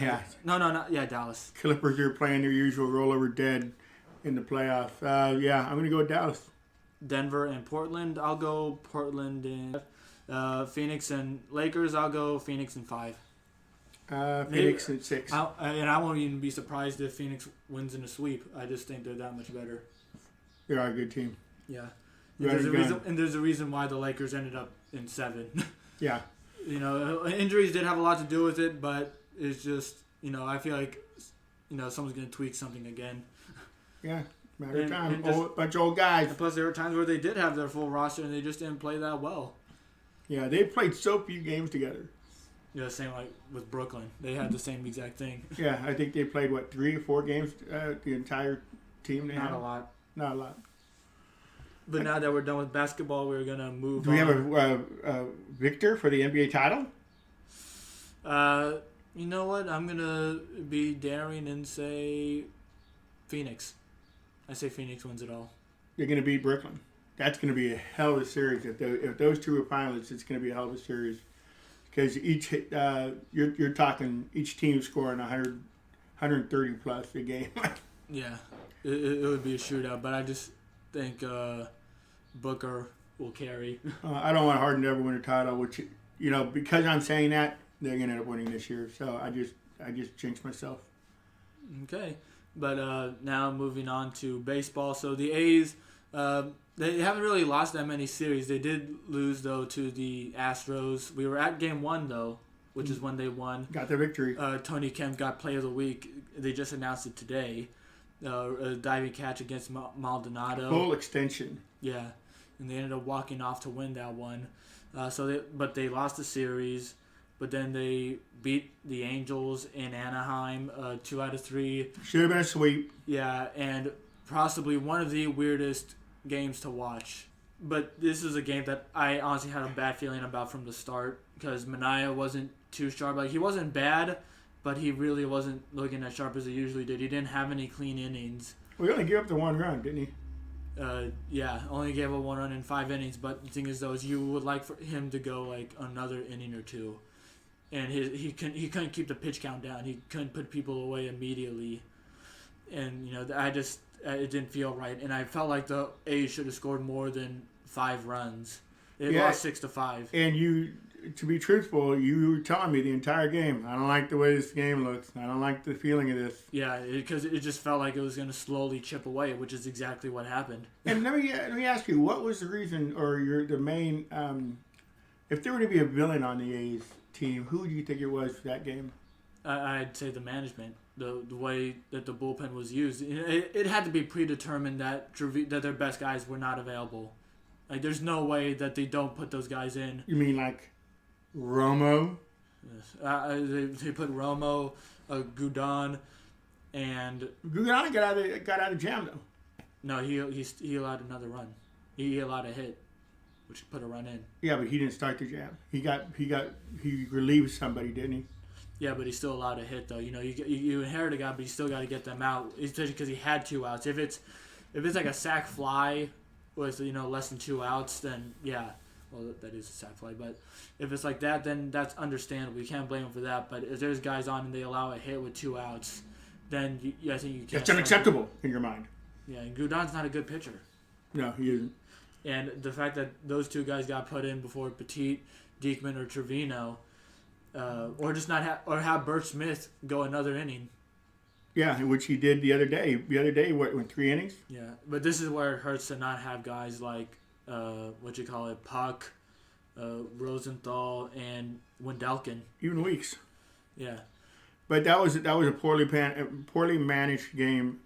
[SPEAKER 2] Yeah.
[SPEAKER 1] No, yeah, Dallas.
[SPEAKER 2] Clippers are playing their usual rollover dead in the playoffs. Yeah, I'm going to go with Dallas.
[SPEAKER 1] Denver and Portland. I'll go Portland in. Phoenix and Lakers. I'll go Phoenix in 5.
[SPEAKER 2] Phoenix in 6.
[SPEAKER 1] I won't even be surprised if Phoenix wins in a sweep. I just think they're that much better.
[SPEAKER 2] They are a good team.
[SPEAKER 1] Yeah. There's a reason why the Lakers ended up in 7.
[SPEAKER 2] Yeah.
[SPEAKER 1] Injuries did have a lot to do with it, but it's just, I feel like, someone's going to tweak something again.
[SPEAKER 2] Yeah, matter of time. Bunch of old guys.
[SPEAKER 1] And plus, there were times where they did have their full roster and they just didn't play that well.
[SPEAKER 2] Yeah, they played so few games together.
[SPEAKER 1] Yeah, same like with Brooklyn. They had the same exact thing.
[SPEAKER 2] Yeah, I think they played, 3 or 4 games, the entire team?
[SPEAKER 1] Not a lot.
[SPEAKER 2] Not a lot.
[SPEAKER 1] But now that we're done with basketball, we're going to move on.
[SPEAKER 2] Do we have a victor for the NBA title?
[SPEAKER 1] You know what? I'm going to be daring and say Phoenix. I say Phoenix wins it all.
[SPEAKER 2] They're going to beat Brooklyn. That's going to be a hell of a series. If those two are finalists, it's going to be a hell of a series. Because you're talking each team scoring 130 plus a game.
[SPEAKER 1] Yeah, it would be a shootout, but I just think Booker will carry.
[SPEAKER 2] I don't want Harden to ever win a title, which because I'm saying that they're going to end up winning this year. So I just jinxed myself.
[SPEAKER 1] Okay, but now moving on to baseball. So the A's. They haven't really lost that many series. They did lose, though, to the Astros. We were at Game 1, though, which is when they won.
[SPEAKER 2] Got the victory.
[SPEAKER 1] Tony Kemp got Play of the Week. They just announced it today. A diving catch against Maldonado.
[SPEAKER 2] Full extension.
[SPEAKER 1] Yeah, and they ended up walking off to win that one. But they lost the series. But then they beat the Angels in Anaheim 2 out of 3.
[SPEAKER 2] Should have been a sweep.
[SPEAKER 1] Yeah, and possibly one of the weirdest games to watch. But this is a game that I honestly had a bad feeling about from the start because Minaya wasn't too sharp. Like, he wasn't bad, but he really wasn't looking as sharp as he usually did. He didn't have any clean innings.
[SPEAKER 2] Well, he only gave up the 1 run, didn't he?
[SPEAKER 1] Yeah, only gave up 1 run in 5 innings. But the thing is, though, is you would like for him to go like another inning or two, and he couldn't keep the pitch count down. He couldn't put people away immediately, and it didn't feel right. And I felt like the A's should have scored more than 5 runs. They lost 6-5.
[SPEAKER 2] And you, to be truthful, you were telling me the entire game, I don't like the way this game looks. I don't like the feeling of this.
[SPEAKER 1] Yeah, because it just felt like it was going to slowly chip away, which is exactly what happened.
[SPEAKER 2] And let me ask you, what was the reason, or the main, if there were to be a villain on the A's team, who do you think it was for that game?
[SPEAKER 1] I'd say the management, the way that the bullpen was used. It had to be predetermined that that their best guys were not available. Like, there's no way that they don't put those guys in.
[SPEAKER 2] You mean like Romo?
[SPEAKER 1] Yes. They put Romo, Gudon, and
[SPEAKER 2] Gudon got out of jam though.
[SPEAKER 1] No, he allowed another run. He allowed a hit, which put a run in.
[SPEAKER 2] Yeah, but he didn't start the jam. He relieved somebody, didn't he?
[SPEAKER 1] Yeah, but he still allowed a hit though. You inherit a guy, but you still got to get them out, especially because he had 2 outs. If it's like a sac fly with less than 2 outs, then yeah. Well, that is a sac fly, but if it's like that, then that's understandable. You can't blame him for that. But if there's guys on and they allow a hit with 2 outs, then I think you can't.
[SPEAKER 2] That's unacceptable in your mind.
[SPEAKER 1] Yeah, and Gudon's not a good pitcher.
[SPEAKER 2] No, he isn't.
[SPEAKER 1] And the fact that those 2 guys got put in before Petit, Diekman, or Trevino, or just not have Bert Smith go another inning.
[SPEAKER 2] Yeah, which he did the other day. The other day, what, went 3 innings?
[SPEAKER 1] Yeah, but this is where it hurts to not have guys like Puck, Rosenthal, and Wendelken.
[SPEAKER 2] Even Weeks.
[SPEAKER 1] Yeah.
[SPEAKER 2] But that was a poorly managed game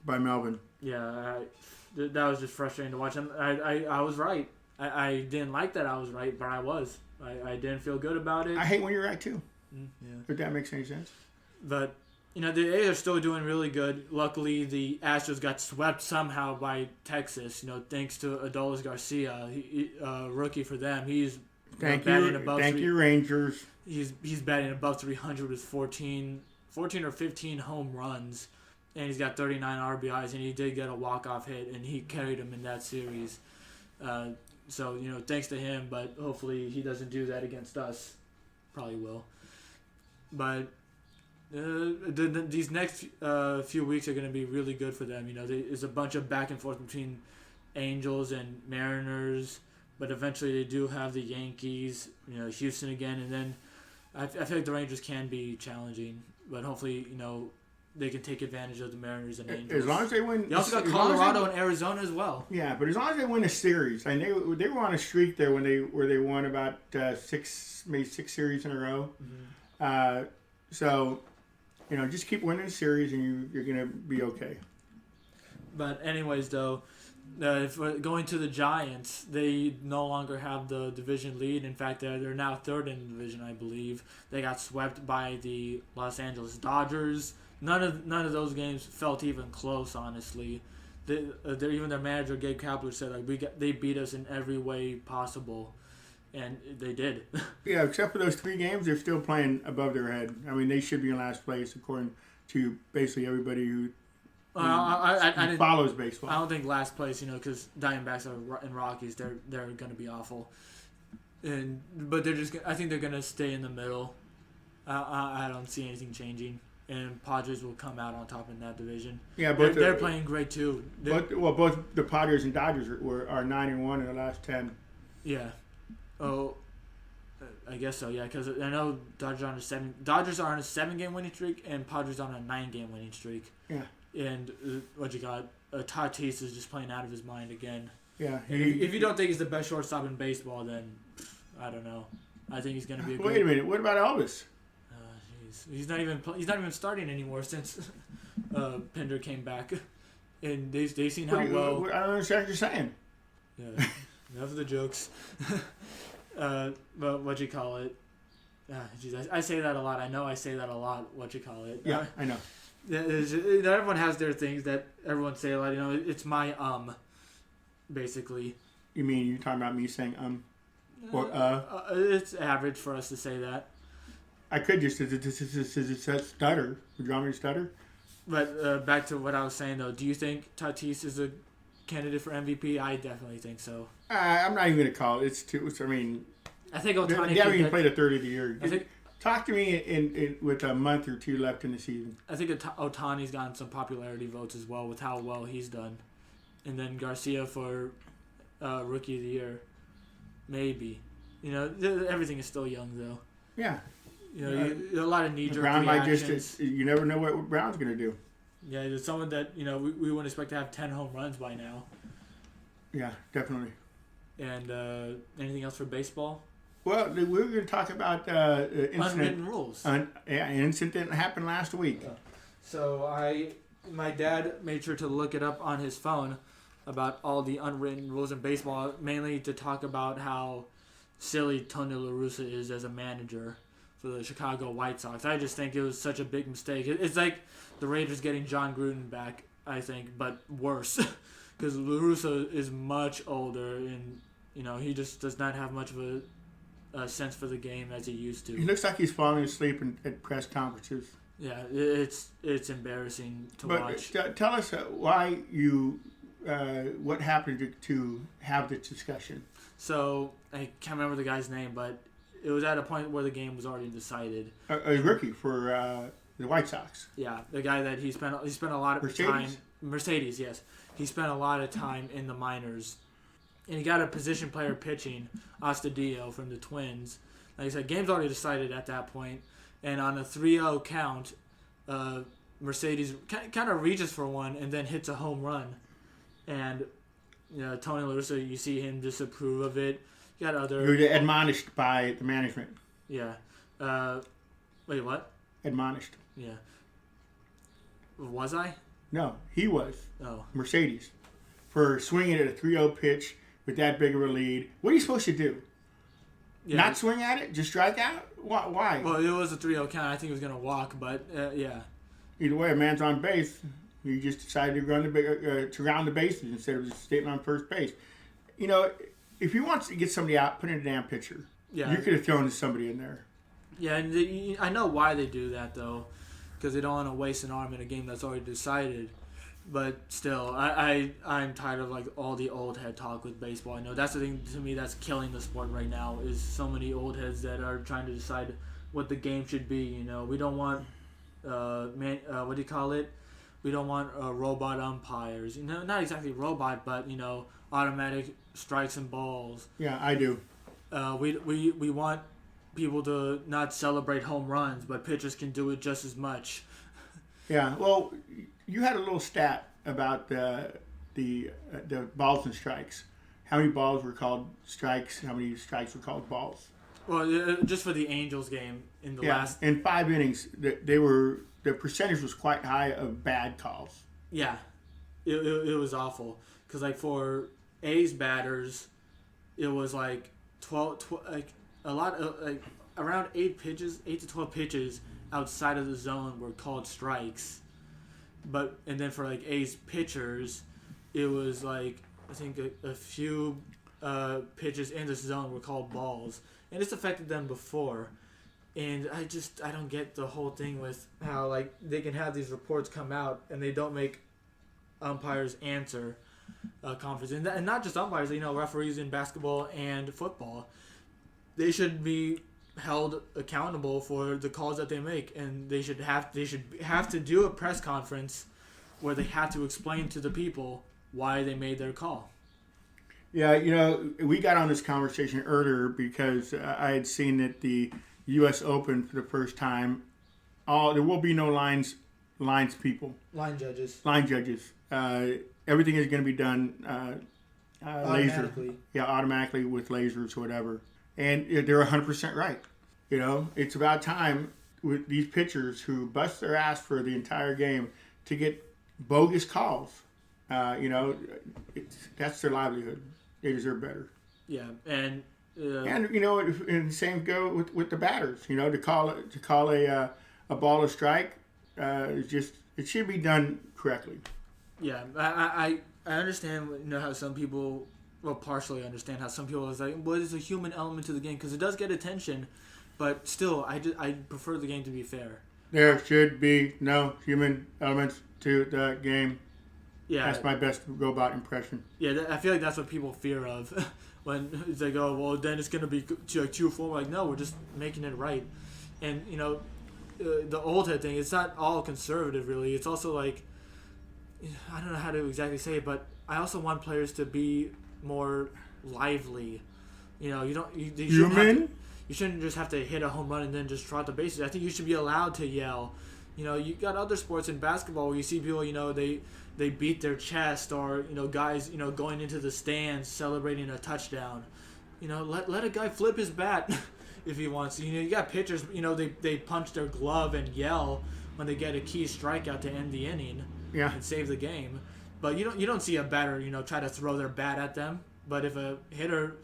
[SPEAKER 2] by Melvin.
[SPEAKER 1] Yeah, that was just frustrating to watch. And I was right. I didn't like that I was right, but I was. I didn't feel good about it.
[SPEAKER 2] I hate when you're right, too.
[SPEAKER 1] Yeah.
[SPEAKER 2] If that makes any sense.
[SPEAKER 1] But, the A's are still doing really good. Luckily, the Astros got swept somehow by Texas, thanks to Adolis Garcia, rookie for them. He's batting above
[SPEAKER 2] Thank you, Rangers.
[SPEAKER 1] He's batting above 300 with 14 or 15 home runs, and he's got 39 RBIs, and he did get a walk-off hit, and he carried him in that series. So, thanks to him, but hopefully he doesn't do that against us. Probably will. But these next few weeks are going to be really good for them. There's a bunch of back and forth between Angels and Mariners, but eventually they do have the Yankees, Houston again, and then I feel like the Rangers can be challenging, but hopefully, they can take advantage of the Mariners and Angels.
[SPEAKER 2] As long as they win.
[SPEAKER 1] They also got Colorado and Arizona as well.
[SPEAKER 2] Yeah, but as long as they win a series, and they were on a streak there where they won about 6 series in a row. Mm-hmm. So, just keep winning the series and you're going to be okay.
[SPEAKER 1] But anyways, though, if we're going to the Giants, they no longer have the division lead. In fact, they're now 3rd in the division, I believe. They got swept by the Los Angeles Dodgers. None of those games felt even close, honestly. Even their manager, Gabe Kapler, said they beat us in every way possible. And they did.
[SPEAKER 2] Yeah, except for those 3 games, they're still playing above their head. I mean, they should be in last place according to basically everybody who follows baseball.
[SPEAKER 1] I don't think last place, because Diamondbacks and Rockies, they're going to be awful. But I think they're going to stay in the middle. I don't see anything changing. And Padres will come out on top in that division. Yeah, but they're playing great too.
[SPEAKER 2] Both the Padres and Dodgers are 9-1 in the last 10.
[SPEAKER 1] Yeah. Oh, I guess so. Yeah, because I know Dodgers are on a 7-game winning streak, and Padres are on a 9-game winning streak.
[SPEAKER 2] Yeah.
[SPEAKER 1] And Tatis is just playing out of his mind again.
[SPEAKER 2] Yeah.
[SPEAKER 1] If you don't think he's the best shortstop in baseball, then I don't know. I think he's going to be.
[SPEAKER 2] Wait a minute. What about Elvis?
[SPEAKER 1] He's not even starting anymore since Pinder came back, and they've seen how well.
[SPEAKER 2] I don't understand what you're saying.
[SPEAKER 1] Yeah, enough of the jokes. But I say that a lot. I know I say that a lot. Yeah,
[SPEAKER 2] I know.
[SPEAKER 1] Yeah, everyone has their things that everyone say, like, it's my basically.
[SPEAKER 2] You mean you're talking about me saying or
[SPEAKER 1] It's average for us to say that.
[SPEAKER 2] I could just stutter. Would you want me to stutter?
[SPEAKER 1] But back to what I was saying though, do you think Tatis is a candidate for MVP? I definitely think so.
[SPEAKER 2] I'm not even going to call it. It's too. I mean,
[SPEAKER 1] I think Ohtani.
[SPEAKER 2] They haven't even played a third of the year.
[SPEAKER 1] I think.
[SPEAKER 2] Talk to me in with a month or two left in the season.
[SPEAKER 1] I think Ohtani's gotten some popularity votes as well with how well he's done, and then Garcia for Rookie of the Year, maybe. Everything is still young though.
[SPEAKER 2] Yeah.
[SPEAKER 1] A lot of knee-jerk
[SPEAKER 2] Brown
[SPEAKER 1] reactions.
[SPEAKER 2] might just. You never know what Brown's going to do.
[SPEAKER 1] Yeah, there's someone that we wouldn't expect to have 10 home runs by now.
[SPEAKER 2] Yeah, definitely.
[SPEAKER 1] And anything else for baseball?
[SPEAKER 2] Well, we were going to talk about
[SPEAKER 1] Unwritten rules.
[SPEAKER 2] An incident that happened last week.
[SPEAKER 1] So my dad made sure to look it up on his phone about all the unwritten rules in baseball, mainly to talk about how silly Tony La Russa is as a manager for the Chicago White Sox. I just think it was such a big mistake. It's like the Raiders getting John Gruden back, I think, but worse. Because La Russa is much older and, he just does not have much of a sense for the game as he used to.
[SPEAKER 2] He looks like he's falling asleep at press conferences.
[SPEAKER 1] Yeah, it's embarrassing to watch.
[SPEAKER 2] Tell us why you, what happened to have this discussion.
[SPEAKER 1] So, I can't remember the guy's name, but it was at a point where the game was already decided.
[SPEAKER 2] A rookie for the White Sox.
[SPEAKER 1] Yeah, the guy that he spent a lot of time. Mercedes, yes. He spent a lot of time in the minors. And he got a position player pitching, Astudillo from the Twins. Like I said, game's already decided at that point. And on a 3-0 count, Mercedes kind of reaches for one and then hits a home run. And Tony La Russa, you see him disapprove of it. You got other.
[SPEAKER 2] You were admonished by the management.
[SPEAKER 1] Yeah. Wait, what?
[SPEAKER 2] Admonished.
[SPEAKER 1] Yeah. Was I?
[SPEAKER 2] No, he was.
[SPEAKER 1] Oh.
[SPEAKER 2] Mercedes. For swinging at a 3-0 pitch with that big of a lead. What are you supposed to do? Yeah. Not swing at it? Just strike out? Why?
[SPEAKER 1] Well, it was a 3-0 count. I think he was going to walk, but yeah.
[SPEAKER 2] Either way, a man's on base. You just decided to round the bases instead of just staying on first base. If you want to get somebody out, put in a damn pitcher. Yeah. You could have thrown somebody in there.
[SPEAKER 1] Yeah, and I know why they do that, though, because they don't want to waste an arm in a game that's already decided. But still, I'm tired of all the old head talk with baseball. I know that's the thing to me that's killing the sport right now is so many old heads that are trying to decide what the game should be. We don't want what do you call it? We don't want robot umpires. Not exactly robot, but automatic strikes and balls.
[SPEAKER 2] Yeah, I do.
[SPEAKER 1] We want people to not celebrate home runs, but pitchers can do it just as much.
[SPEAKER 2] Yeah, well, you had a little stat about the balls and strikes. How many balls were called strikes? How many strikes were called balls?
[SPEAKER 1] Well, just for the Angels game in the last.
[SPEAKER 2] In 5 innings, the percentage was quite high of bad calls.
[SPEAKER 1] Yeah, it was awful because for A's batters, it was 12 a lot of around 8 to 12 pitches outside of the zone were called strikes. And then for A's pitchers, it was I think a few pitches in the zone were called balls, and it's affected them before. And I don't get the whole thing with how they can have these reports come out and they don't make umpires answer conference, and not just umpires, referees in basketball and football. They should be held accountable for the calls that they make, and they should have to do a press conference where they have to explain to the people why they made their call.
[SPEAKER 2] Yeah, we got on this conversation earlier because I had seen that the U.S. Open for the first time, there will be no line judges. Everything is going to be done
[SPEAKER 1] automatically.
[SPEAKER 2] Laser. Yeah, automatically with lasers or whatever. And they're 100% right. It's about time with these pitchers who bust their ass for the entire game to get bogus calls. That's their livelihood. They deserve better.
[SPEAKER 1] Yeah, and
[SPEAKER 2] the same go with the batters. To call a ball a strike is just It should be done correctly.
[SPEAKER 1] Yeah, I understand, how some people, well, partially understand how some people is like, well, there's a human element to the game because it does get attention, but still, I prefer the game to be fair.
[SPEAKER 2] There should be no human elements to the game.
[SPEAKER 1] Yeah,
[SPEAKER 2] that's my best go-about impression.
[SPEAKER 1] Yeah, I feel like that's what people fear of when it's like, oh, well, then it's gonna be too formal. Like, no, we're just making it right, and the old head thing. It's not all conservative, really. It's also like, I don't know how to exactly say it, but I also want players to be more lively. You shouldn't just have to hit a home run and then just trot the bases. I think you should be allowed to yell. You got other sports in basketball where you see people, they beat their chest, or guys, going into the stands celebrating a touchdown. Let a guy flip his bat if he wants to. You got pitchers, they punch their glove and yell when they get a key strikeout to end the inning.
[SPEAKER 2] Yeah.
[SPEAKER 1] And save the game. But you don't see a batter, try to throw their bat at them. But if a hitter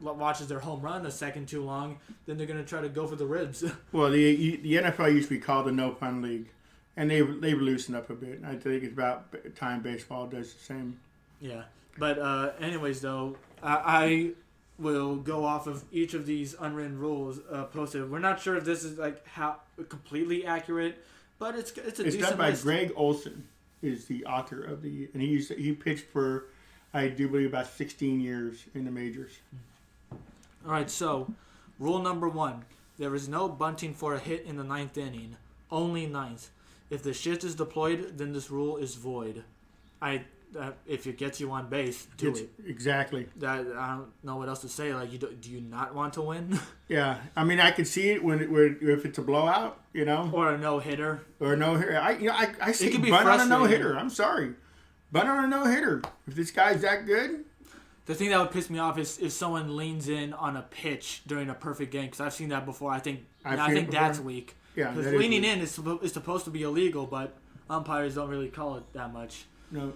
[SPEAKER 1] watches their home run a second too long, then they're going to try to go for the ribs.
[SPEAKER 2] Well, the NFL used to be called the No Fun League, and they've loosened up a bit. I think it's about time baseball does the same.
[SPEAKER 1] Yeah. But anyways, though, I will go off of each of these unwritten rules posted. We're not sure if this is like how completely accurate, but it's
[SPEAKER 2] decent done by list. Greg Olson is the author of and he pitched for, I do believe, about 16 years in the majors.
[SPEAKER 1] All right, so rule number 1: there is no bunting for a hit in the 9th inning, only 9th. If the shift is deployed, then this rule is void. If it gets you on base, do it.
[SPEAKER 2] Exactly.
[SPEAKER 1] I don't know what else to say. Like, do you not want to win?
[SPEAKER 2] Yeah, I mean, I could see it if it's a blowout,
[SPEAKER 1] or a no hitter.
[SPEAKER 2] Or a no hitter. I see bunt on a no hitter. I'm sorry, bunt on a no hitter. If this guy's that good.
[SPEAKER 1] The thing that would piss me off is if someone leans in on a pitch during a perfect game, because I've seen that before. I think that's weak.
[SPEAKER 2] Yeah,
[SPEAKER 1] because leaning in is supposed to be illegal, but umpires don't really call it that much.
[SPEAKER 2] No.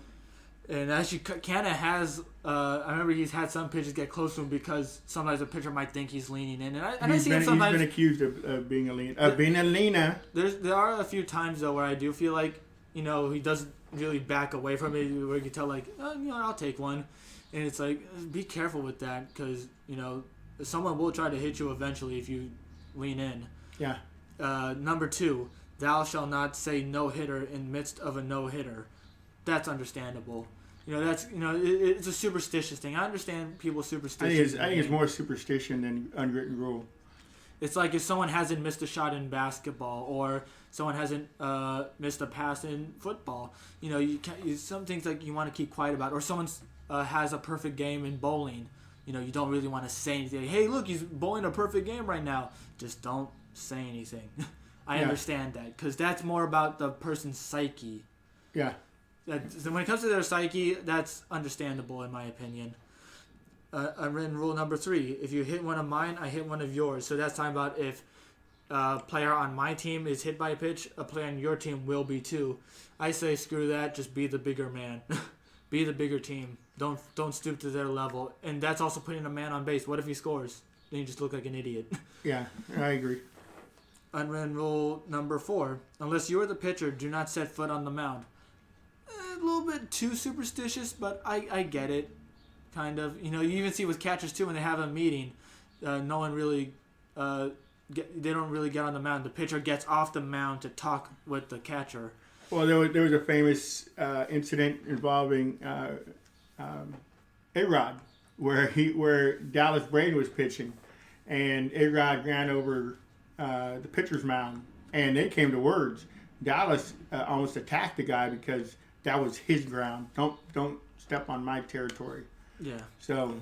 [SPEAKER 1] And actually, Canna has. I remember he's had some pitches get close to him because sometimes a pitcher might think he's leaning in, and I see him sometimes.
[SPEAKER 2] He's been accused of being a leaner.
[SPEAKER 1] There are a few times though where I do feel like he doesn't really back away from it, where you can tell like, I'll take one, and it's like, be careful with that because someone will try to hit you eventually if you lean in.
[SPEAKER 2] Yeah.
[SPEAKER 1] Number 2, thou shalt not say no hitter in midst of a no hitter. That's understandable. It's a superstitious thing. I understand people's superstition.
[SPEAKER 2] I think it's more superstition than unwritten rule.
[SPEAKER 1] It's like if someone hasn't missed a shot in basketball, or someone hasn't missed a pass in football. Some things like you want to keep quiet about, or someone has a perfect game in bowling. You don't really want to say anything. Hey, look, he's bowling a perfect game right now. Just don't say anything. I understand that because that's more about the person's psyche.
[SPEAKER 2] Yeah.
[SPEAKER 1] When it comes to their psyche, that's understandable in my opinion. Unwritten rule number 3: if you hit one of mine, I hit one of yours. So that's talking about if a player on my team is hit by a pitch, a player on your team will be too. I say screw that. Just be the bigger man. Be the bigger team. Don't stoop to their level. And that's also putting a man on base. What if he scores? Then you just look like an idiot.
[SPEAKER 2] Yeah, I agree.
[SPEAKER 1] Unwritten rule number 4: unless you are the pitcher, do not set foot on the mound. A little bit too superstitious, but I get it, kind of. You even see with catchers too when they have a meeting, no one really, they don't really get on the mound. The pitcher gets off the mound to talk with the catcher.
[SPEAKER 2] Well, there was a famous incident involving A-Rod, where Dallas Braden was pitching, and A-Rod ran over the pitcher's mound, and they came to words. Dallas almost attacked the guy because that was his ground. Don't step on my territory.
[SPEAKER 1] Yeah.
[SPEAKER 2] So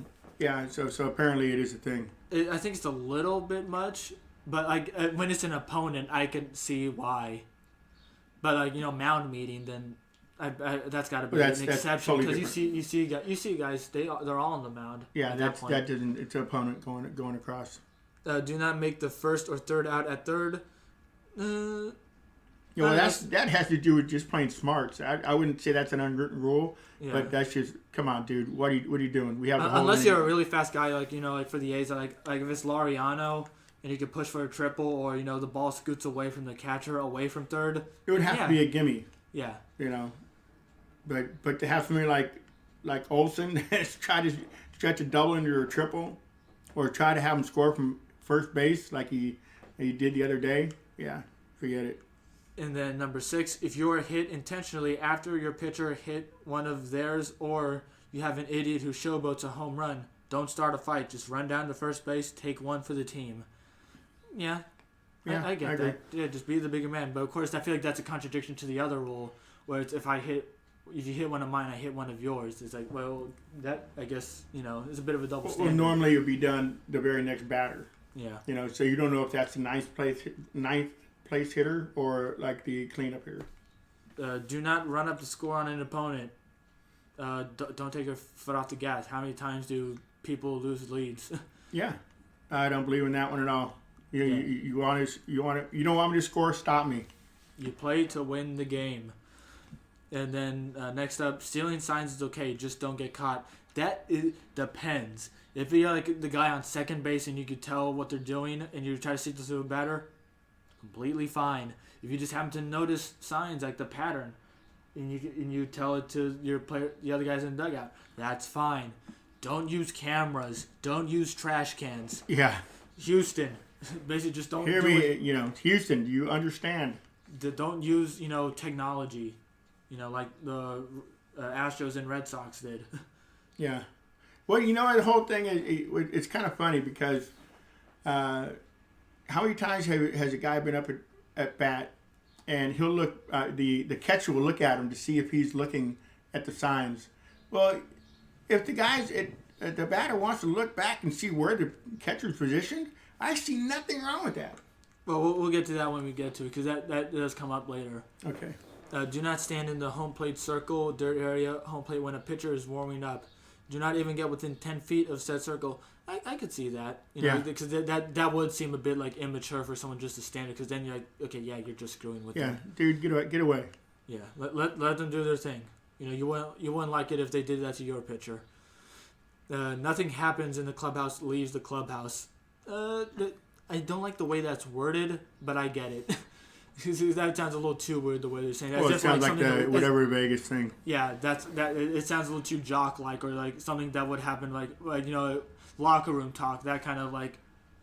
[SPEAKER 2] apparently it is a thing.
[SPEAKER 1] I think it's a little bit much, but when it's an opponent, I can see why. But mound meeting, then that's got to be an exception because totally you see guys they're all on the mound.
[SPEAKER 2] Yeah, that doesn't. It's an opponent going across.
[SPEAKER 1] Do not make the first or third out at third.
[SPEAKER 2] That has to do with just plain smarts. I wouldn't say that's an unwritten rule, but that's just, come on, dude. What are you doing? We have
[SPEAKER 1] unless you're a really fast guy, like for the A's, like if it's Laureano, and he could push for a triple, or the ball scoots away from the catcher, away from third.
[SPEAKER 2] It would have to be a gimme.
[SPEAKER 1] Yeah.
[SPEAKER 2] But to have somebody like Olsen try to stretch a double into a triple, or try to have him score from first base like he did the other day, forget it.
[SPEAKER 1] And then number 6, if you are hit intentionally after your pitcher hit one of theirs, or you have an idiot who showboats a home run, don't start a fight. Just run down to first base, take one for the team. Yeah, I get that. Yeah, just be the bigger man. But of course, I feel like that's a contradiction to the other rule, where it's if you hit one of mine, I hit one of yours. It's like, well, that I guess is a bit of a double standard.
[SPEAKER 2] Well, normally it would be done the very next batter.
[SPEAKER 1] Yeah.
[SPEAKER 2] So you don't know if that's the ninth place hitter or like the cleanup hitter.
[SPEAKER 1] Do not run up the score on an opponent. Don't take your foot off the gas. How many times do people lose leads?
[SPEAKER 2] Yeah, I don't believe in that one at all. You don't want me to score? Stop me.
[SPEAKER 1] You play to win the game. And then next up, stealing signs is okay. Just don't get caught. That depends. If you're like the guy on second base and you could tell what they're doing and you try to seek this to a batter, completely fine. If you just happen to notice signs like the pattern, and you tell it to your player, the other guys in the dugout, that's fine. Don't use cameras. Don't use trash cans.
[SPEAKER 2] Yeah.
[SPEAKER 1] Houston, basically just don't
[SPEAKER 2] hear
[SPEAKER 1] do
[SPEAKER 2] me.
[SPEAKER 1] It.
[SPEAKER 2] Houston, do you understand?
[SPEAKER 1] Don't use technology, like the Astros and Red Sox did.
[SPEAKER 2] Yeah. Well, the whole thing it's kind of funny because how many times has a guy been up at bat and he'll look the catcher will look at him to see if he's looking at the signs. Well, if the batter wants to look back and see where the catcher's positioned, I see nothing wrong with that.
[SPEAKER 1] Well, we'll get to that when we get to it because that does come up later.
[SPEAKER 2] Okay.
[SPEAKER 1] Do not stand in the home plate circle, dirt area, home plate when a pitcher is warming up. Do not even get within 10 feet of said circle. I could see that. Because that would seem a bit like immature for someone just to stand it. Because then you're like, okay, yeah, you're just screwing with them.
[SPEAKER 2] Yeah, dude, get away.
[SPEAKER 1] Yeah, let them do their thing. You wouldn't like it if they did that to your pitcher. Nothing happens in the clubhouse leaves the clubhouse. I don't like the way that's worded, but I get it. That sounds a little too weird the way they're saying it.
[SPEAKER 2] Well, it sounds like the whatever Vegas thing.
[SPEAKER 1] Yeah, it sounds a little too jock-like, or like something that would happen like locker room talk, that kind of like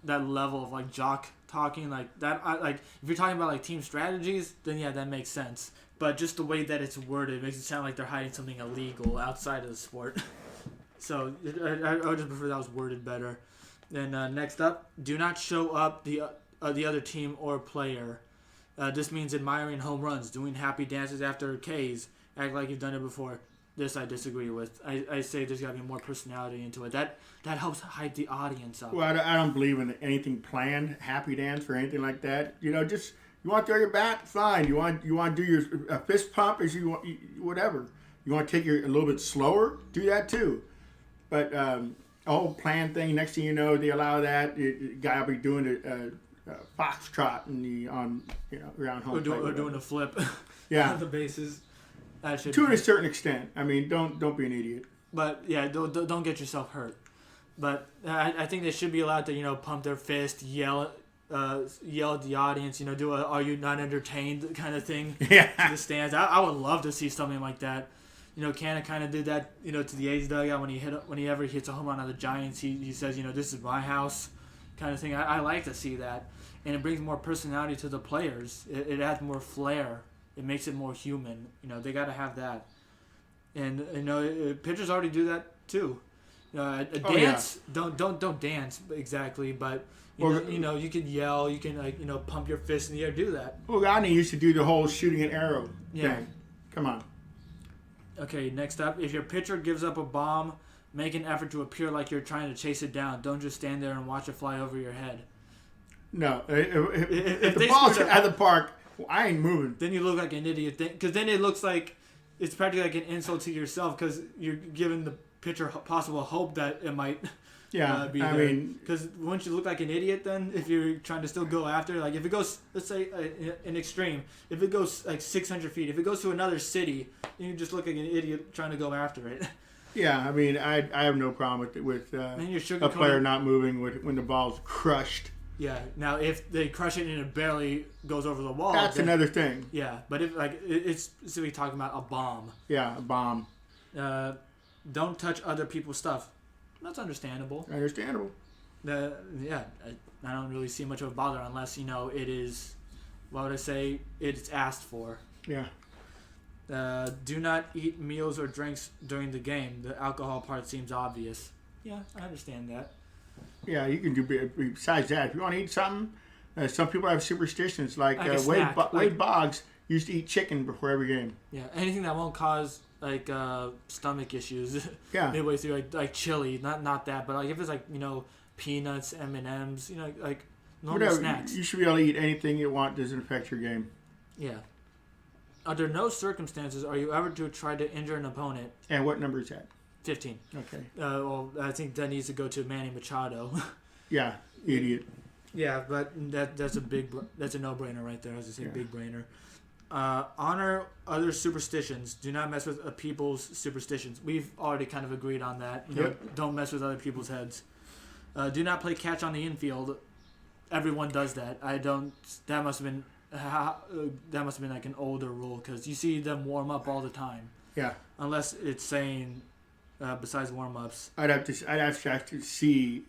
[SPEAKER 1] that level of like jock talking like that. Like if you're talking about like team strategies, then yeah, that makes sense. But just the way that it's worded makes it sound like they're hiding something illegal outside of the sport. So I would just prefer that was worded better. Then next up, do not show up the other team or player. This means admiring home runs, doing happy dances after Ks, act like you've done it before. This I disagree with. I say there's got to be more personality into it. That helps hype the audience up.
[SPEAKER 2] Well, I don't believe in anything planned, happy dance or anything like that. Just you want to throw your bat, fine. You want to do your fist pump as you want, whatever. You want to take your a little bit slower, do that too. But a whole plan thing. Next thing you know, they allow that. The guy will be doing a foxtrot around home plate.
[SPEAKER 1] Or doing a flip.
[SPEAKER 2] Yeah.
[SPEAKER 1] On the bases.
[SPEAKER 2] To a certain extent. I mean, don't be an idiot.
[SPEAKER 1] But yeah, don't get yourself hurt. But I think they should be allowed to pump their fist, yell at the audience, do a "Are you not entertained" kind of thing.
[SPEAKER 2] Yeah.
[SPEAKER 1] To the stands. I would love to see something like that. Canna kind of did that, to the A's dugout when he ever hits a home run on the Giants. He says, this is my house, kind of thing. I like to see that, and it brings more personality to the players. It adds more flair. It makes it more human. They got to have that, and pitchers already do that too. Dance, yeah. Don't dance exactly, but you can yell, you can pump your fist in the air, do that.
[SPEAKER 2] Well, Rodney used to do the whole shooting an arrow thing. Come on.
[SPEAKER 1] Okay, next up, if your pitcher gives up a bomb, make an effort to appear like you're trying to chase it down. Don't just stand there and watch it fly over your head.
[SPEAKER 2] No, if the ball's at the park, I ain't moving.
[SPEAKER 1] Then you look like an idiot. Because then it looks like it's practically like an insult to yourself because you're giving the pitcher possible hope that it might be there. I mean, because wouldn't you look like an idiot then if you're trying to still go after? Like if it goes, let's say an extreme, if it goes like 600 feet, if it goes to another city, you just look like an idiot trying to go after it.
[SPEAKER 2] Yeah, I mean, I have no problem with a player not moving when the ball's crushed
[SPEAKER 1] Yeah. Now, if they crush it and it barely goes over the wall,
[SPEAKER 2] that's another thing.
[SPEAKER 1] Yeah, but if it's specifically talking about a bomb.
[SPEAKER 2] Yeah, a bomb.
[SPEAKER 1] Don't touch other people's stuff. That's understandable.
[SPEAKER 2] Understandable.
[SPEAKER 1] I don't really see much of a bother unless it is. What would I say? It's asked for.
[SPEAKER 2] Yeah.
[SPEAKER 1] Do not eat meals or drinks during the game. The alcohol part seems obvious. Yeah, I understand that.
[SPEAKER 2] Yeah, you can do. Besides that, if you want to eat something, some people have superstitions. Like Wade Boggs used to eat chicken before every game.
[SPEAKER 1] Yeah, anything that won't cause stomach issues.
[SPEAKER 2] Yeah.
[SPEAKER 1] Midway through, like chili, not that, but if it's peanuts, M&Ms, normal snacks.
[SPEAKER 2] You should be able to eat anything you want. Doesn't affect your game.
[SPEAKER 1] Yeah. Under no circumstances are you ever to try to injure an opponent.
[SPEAKER 2] And what number is that?
[SPEAKER 1] 15.
[SPEAKER 2] Okay.
[SPEAKER 1] I think that needs to go to Manny Machado.
[SPEAKER 2] Yeah, idiot.
[SPEAKER 1] Yeah, but that's a no-brainer right there. As I say, big brainer. Honor other superstitions. Do not mess with people's superstitions. We've already kind of agreed on that. Don't mess with other people's heads. Do not play catch on the infield. Everyone does that. That must have been like an older rule because you see them warm up all the time. Yeah. Unless it's saying besides warm ups.
[SPEAKER 2] I'd have to see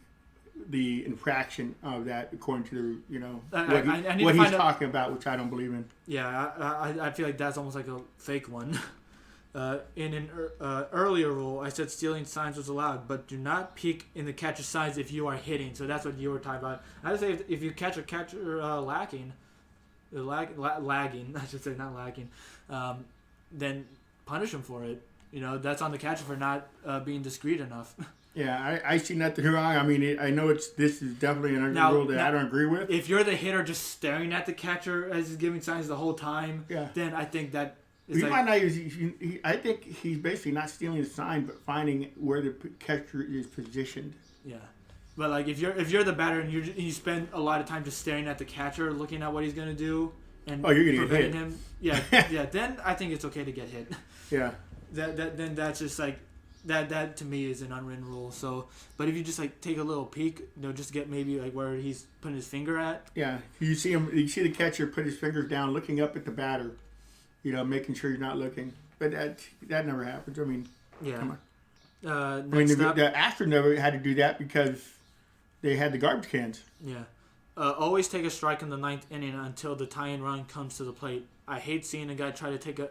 [SPEAKER 2] the infraction of that according to what he's talking about, which I don't believe in.
[SPEAKER 1] Yeah, I feel like that's almost like a fake one. In an earlier rule, I said stealing signs was allowed, but do not peek in the catcher's signs if you are hitting. So that's what you were talking about. I would say if you catch a catcher lagging, I should say, not lacking, then punish him for it. That's on the catcher for not being discreet enough.
[SPEAKER 2] Yeah, I see nothing wrong. I mean, I know this is definitely an rule that I don't agree with.
[SPEAKER 1] If you're the hitter just staring at the catcher as he's giving signs the whole time, then I think that
[SPEAKER 2] might not use. I think he's basically not stealing the sign, but finding where the catcher is positioned.
[SPEAKER 1] Yeah, but if you're the batter and you spend a lot of time just staring at the catcher, looking at what he's gonna do, and
[SPEAKER 2] you're gonna get hit.
[SPEAKER 1] Him, then I think it's okay to get hit.
[SPEAKER 2] Yeah.
[SPEAKER 1] Then that's just that to me is an unwritten rule. So, but if you just take a little peek, just to get maybe where he's putting his finger at.
[SPEAKER 2] Yeah, you see the catcher put his fingers down, looking up at the batter. Making sure you're not looking. But that never happens. I mean, come on. The Astros never had to do that because they had the garbage cans.
[SPEAKER 1] Yeah. Always take a strike in the 9th inning until the tying run comes to the plate. I hate seeing a guy try to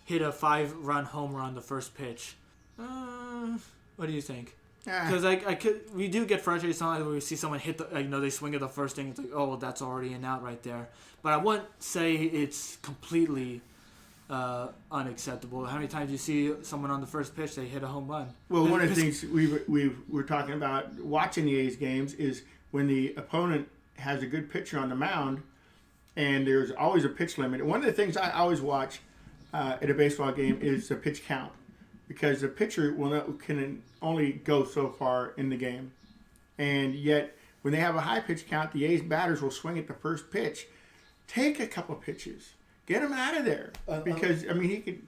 [SPEAKER 1] hit a 5-run homer on the first pitch. What do you think? Because we do get frustrated sometimes when we see someone hit they swing at the first thing. It's that's already an out right there. But I wouldn't say it's completely unacceptable. How many times you see someone on the first pitch they hit a home run?
[SPEAKER 2] Well, one of the things we're talking about watching the A's games is when the opponent has a good pitcher on the mound, and there's always a pitch limit. One of the things I always watch at a baseball game is the pitch count, because the pitcher can only go so far in the game, and yet when they have a high pitch count, the A's batters will swing at the first pitch. Take a couple pitches. Get him out of there, because he could.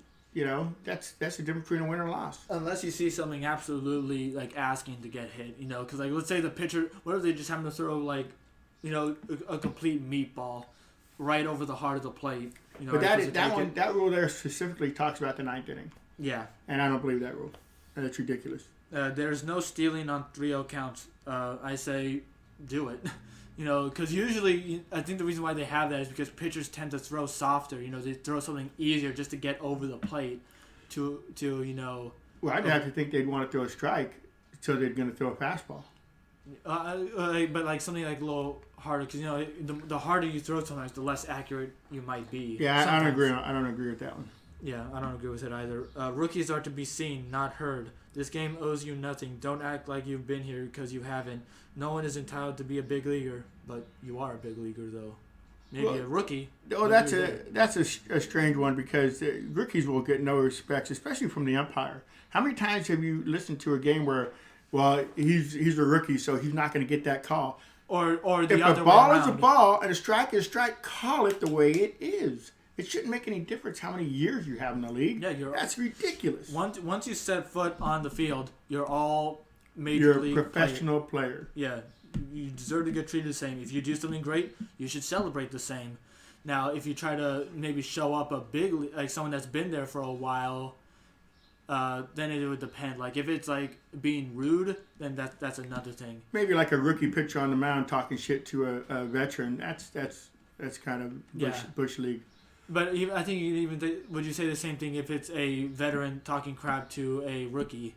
[SPEAKER 2] That's the difference between a win and a loss.
[SPEAKER 1] Unless you see something absolutely asking to get hit, because let's say the pitcher, what if they just happen to throw a complete meatball right over the heart of the plate?
[SPEAKER 2] But that rule there specifically talks about the 9th inning. Yeah, and I don't believe that rule. That's ridiculous.
[SPEAKER 1] There's no stealing on 3-0 counts. I say do it. Because usually, I think the reason why they have that is because pitchers tend to throw softer. They throw something easier just to get over the plate to.
[SPEAKER 2] Well, I'd have to think they'd want to throw a strike, so they're going to throw a fastball.
[SPEAKER 1] But something a little harder, because the harder you throw sometimes, the less accurate you might be.
[SPEAKER 2] Yeah, I don't agree. I don't agree with that one.
[SPEAKER 1] Yeah, I don't agree with it either. Rookies are to be seen, not heard. This game owes you nothing. Don't act like you've been here because you haven't. No one is entitled to be a big leaguer, but you are a big leaguer, though. Maybe a rookie.
[SPEAKER 2] Oh, that's a strange one, because rookies will get no respect, especially from the umpire. How many times have you listened to a game where, he's a rookie, so he's not going to get that call?
[SPEAKER 1] Or the other way around.
[SPEAKER 2] If a ball is a ball and a strike is a strike, call it the way it is. It shouldn't make any difference how many years you have in the league. Yeah, that's ridiculous.
[SPEAKER 1] Once you set foot on the field, you're all major league
[SPEAKER 2] professional player.
[SPEAKER 1] Yeah, you deserve to get treated the same. If you do something great, you should celebrate the same. Now, if you try to maybe show up a big, like someone that's been there for a while, then it would depend. Like if it's like being rude, then that's another thing.
[SPEAKER 2] Maybe like a rookie pitcher on the mound talking shit to a veteran. That's kind of Bush League.
[SPEAKER 1] But I think would you say the same thing if it's a veteran talking crap to a rookie?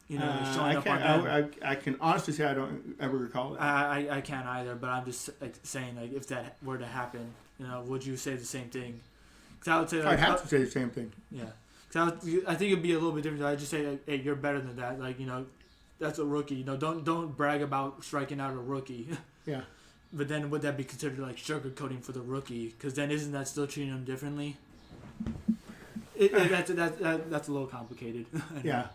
[SPEAKER 1] You know, showing up on them.
[SPEAKER 2] I can honestly say I don't ever recall that.
[SPEAKER 1] I can't either, but I'm just saying, like, if that were to happen, you know, would you say the same thing? Because I would say, like,
[SPEAKER 2] I'd have to say the same thing.
[SPEAKER 1] Yeah, because I think it'd be a little bit different. I'd just say, like, hey, you're better than that. Like, you know, that's a rookie. You know, don't brag about striking out a rookie.
[SPEAKER 2] Yeah.
[SPEAKER 1] But then would that be considered like sugarcoating for the rookie? Because then isn't that still treating him differently? That's a little complicated.
[SPEAKER 2] Yeah.